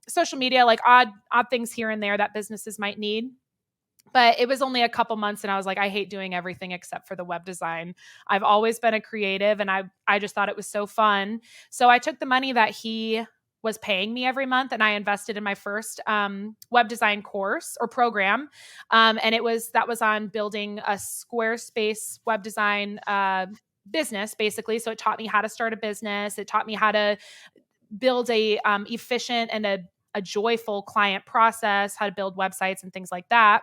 social media, like odd things here and there that businesses might need. But it was only a couple months and I was like, I hate doing everything except for the web design. I've always been a creative, and I just thought it was so fun. So I took the money that he was paying me every month and I invested in my first web design course or program. And that was on building a Squarespace web design business, basically. So it taught me how to start a business. It taught me how to build a efficient and a joyful client process, how to build websites and things like that.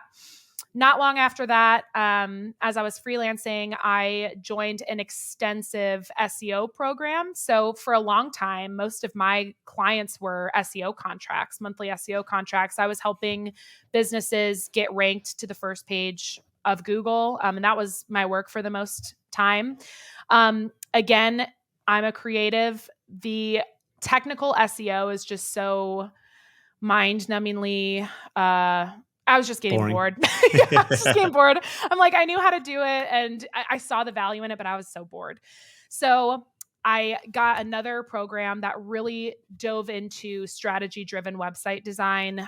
Not long after that, as I was freelancing, I joined an extensive SEO program. So for a long time, most of my clients were SEO contracts, monthly SEO contracts. I was helping businesses get ranked to the first page of Google. And that was my work for the most time. Again, I'm a creative. The technical SEO is just so mind-numbingly I was just getting Boring. bored. Yeah, I was just getting bored. I'm like, I knew how to do it and I saw the value in it, but I was so bored. So I got another program that really dove into strategy-driven website design.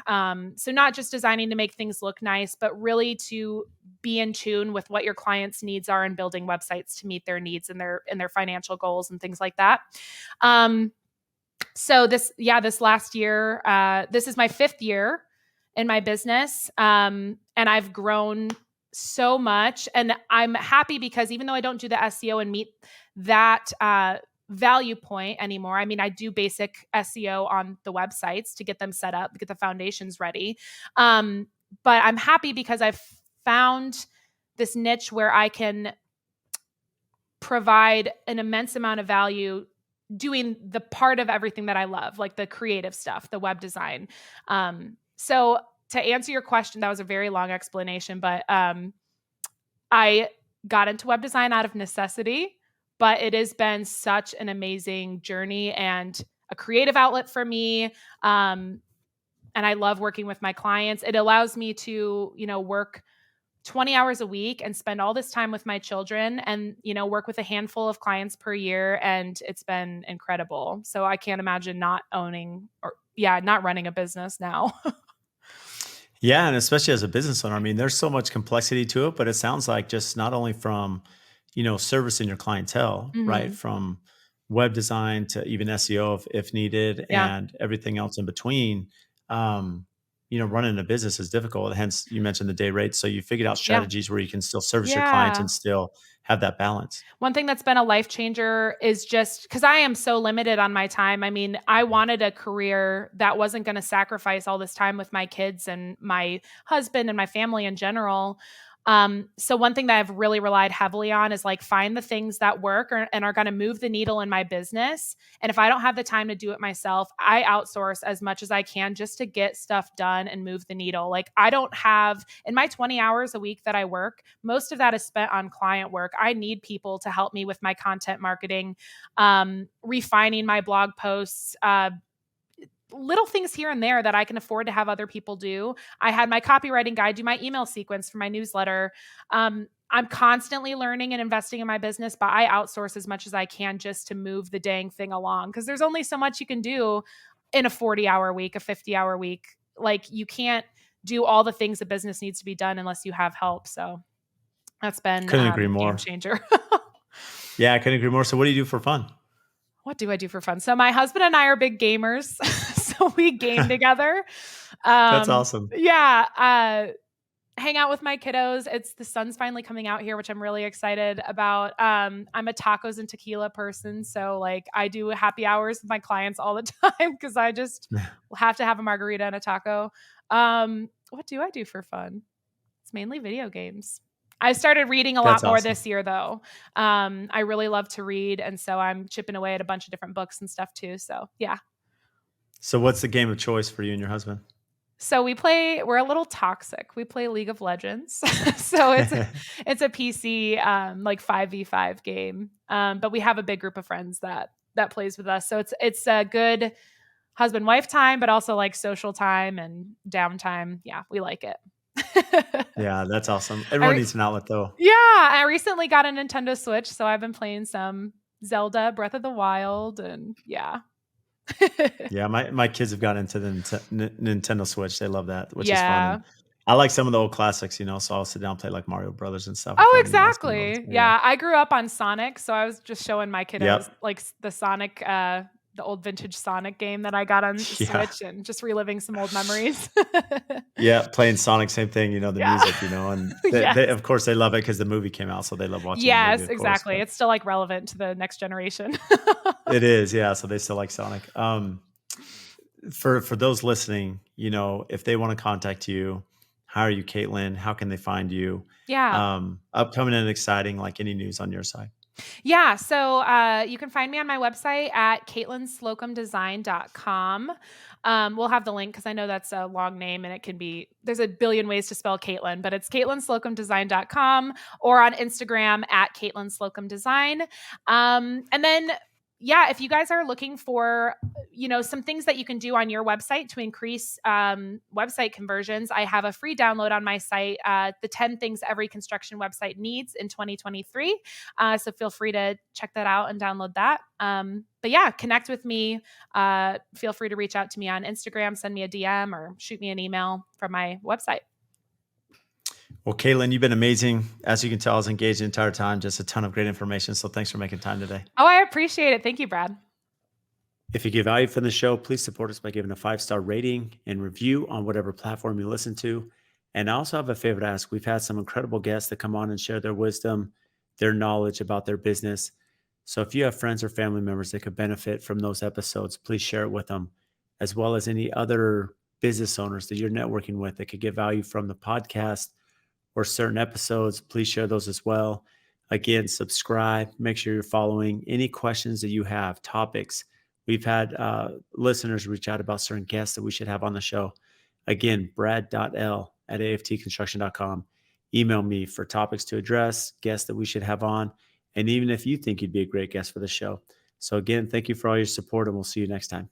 So not just designing to make things look nice, but really to be in tune with what your clients' needs are and building websites to meet their needs and their financial goals and things like that. So this last year, this is my 5th year in my business. And I've grown so much, and I'm happy because even though I don't do the SEO and meet that, value point anymore. I mean, I do basic SEO on the websites to get them set up, get the foundations ready. But I'm happy because I've found this niche where I can provide an immense amount of value doing the part of everything that I love, like the creative stuff, the web design. So to answer your question, that was a very long explanation, but I got into web design out of necessity, but it has been such an amazing journey and a creative outlet for me. And I love working with my clients. It allows me to, work 20 hours a week and spend all this time with my children and, work with a handful of clients per year. And it's been incredible. So I can't imagine not not running a business now. Yeah, and especially as a business owner, I mean, there's so much complexity to it, but it sounds like just not only from, servicing your clientele, right? Hmm. From web design to even SEO if needed, Yeah. and everything else in between. Um, running a business is difficult. Hence, you mentioned the day rate. So you figured out Yeah. strategies where you can still service your clients Yeah. and still have that balance. One thing that's been a life changer is just because I am so limited on my time. I mean, I wanted a career that wasn't going to sacrifice all this time with my kids and my husband and my family in general. So one thing that I've really relied heavily on is like find the things that work and are going to move the needle in my business. And if I don't have the time to do it myself, I outsource as much as I can just to get stuff done and move the needle. Like I don't have in my 20 hours a week that I work, most of that is spent on client work. I need people to help me with my content marketing, refining my blog posts, little things here and there that I can afford to have other people do. I had my copywriting guy do my email sequence for my newsletter. I'm constantly learning and investing in my business, but I outsource as much as I can just to move the dang thing along because there's only so much you can do in a 40-hour week, a 50-hour week. Like you can't do all the things a business needs to be done unless you have help. So that's been Couldn't agree game more. changer. Yeah, I couldn't agree more. So what do you do for fun? What do I do for fun? So my husband and I are big gamers, so we game together. That's awesome. Yeah, hang out with my kiddos. It's the sun's finally coming out here, which I'm really excited about. I'm a tacos and tequila person, so like I do happy hours with my clients all the time because I just have to have a margarita and a taco. What do I do for fun? It's mainly video games. I started reading a lot That's more awesome. this year, though. I really love to read, and so I'm chipping away at a bunch of different books and stuff too. So yeah. So what's the game of choice for you and your husband? So we're a little toxic. We play League of Legends. So it's a PC like 5v5 game. But we have a big group of friends that plays with us. So it's a good husband wife time, but also like social time and downtime. Yeah, we like it. Yeah, that's awesome. I Everyone re- needs an outlet though. yeah, I recently got a Nintendo Switch, so I've been playing some Zelda Breath of the Wild and yeah. Yeah, my kids have got into the Nintendo Switch. They love that, which is fun, Yeah. and I like some of the old classics, so I'll sit down and play like Mario Brothers and stuff with Oh, them, some of those. exactly. Yeah. Yeah, I grew up on Sonic, so I was just showing my kiddos, Yep. like, the Sonic, the old vintage Sonic game that I got on the Yeah. Switch and just reliving some old memories. Yeah, playing Sonic, same thing, the Yeah. music, and they Yes. of course, they love it because the movie came out, so they love watching the movie, Yes, of course, exactly. but It's still, like, relevant to the next generation. it is, yeah, so they still like Sonic. For those listening, if they wanna contact you, how are you, Caitlin? How can they find you? Yeah. Upcoming and exciting, like, any news on your side? Yeah, so, you can find me on my website at CatlynSlocumDesign.com. We'll have the link because I know that's a long name and there's a billion ways to spell Caitlin, but it's CatlynSlocumDesign.com or on Instagram at CatlynSlocumDesign. And then, yeah, if you guys are looking for, some things that you can do on your website to increase website conversions, I have a free download on my site, the 10 things every construction website needs in 2023. So feel free to check that out and download that. But yeah, connect with me. Feel free to reach out to me on Instagram, send me a DM, or shoot me an email from my website. Well, Caitlin, you've been amazing. As you can tell, I was engaged the entire time, just a ton of great information, so thanks for making time today. Oh, I appreciate it. Thank you, Brad. If you get value from the show, please support us by giving a 5-star rating and review on whatever platform you listen to. And I also have a favor to ask. We've had some incredible guests that come on and share their wisdom, their knowledge about their business. So if you have friends or family members that could benefit from those episodes, please share it with them, as well as any other business owners that you're networking with that could get value from the podcast or certain episodes. Please share those as well. Again, subscribe, make sure you're following. Any questions that you have, topics. We've had listeners reach out about certain guests that we should have on the show. Again, brad.l@aftconstruction.com. Email me for topics to address, guests that we should have on, and even if you think you'd be a great guest for the show. So again, thank you for all your support, and we'll see you next time.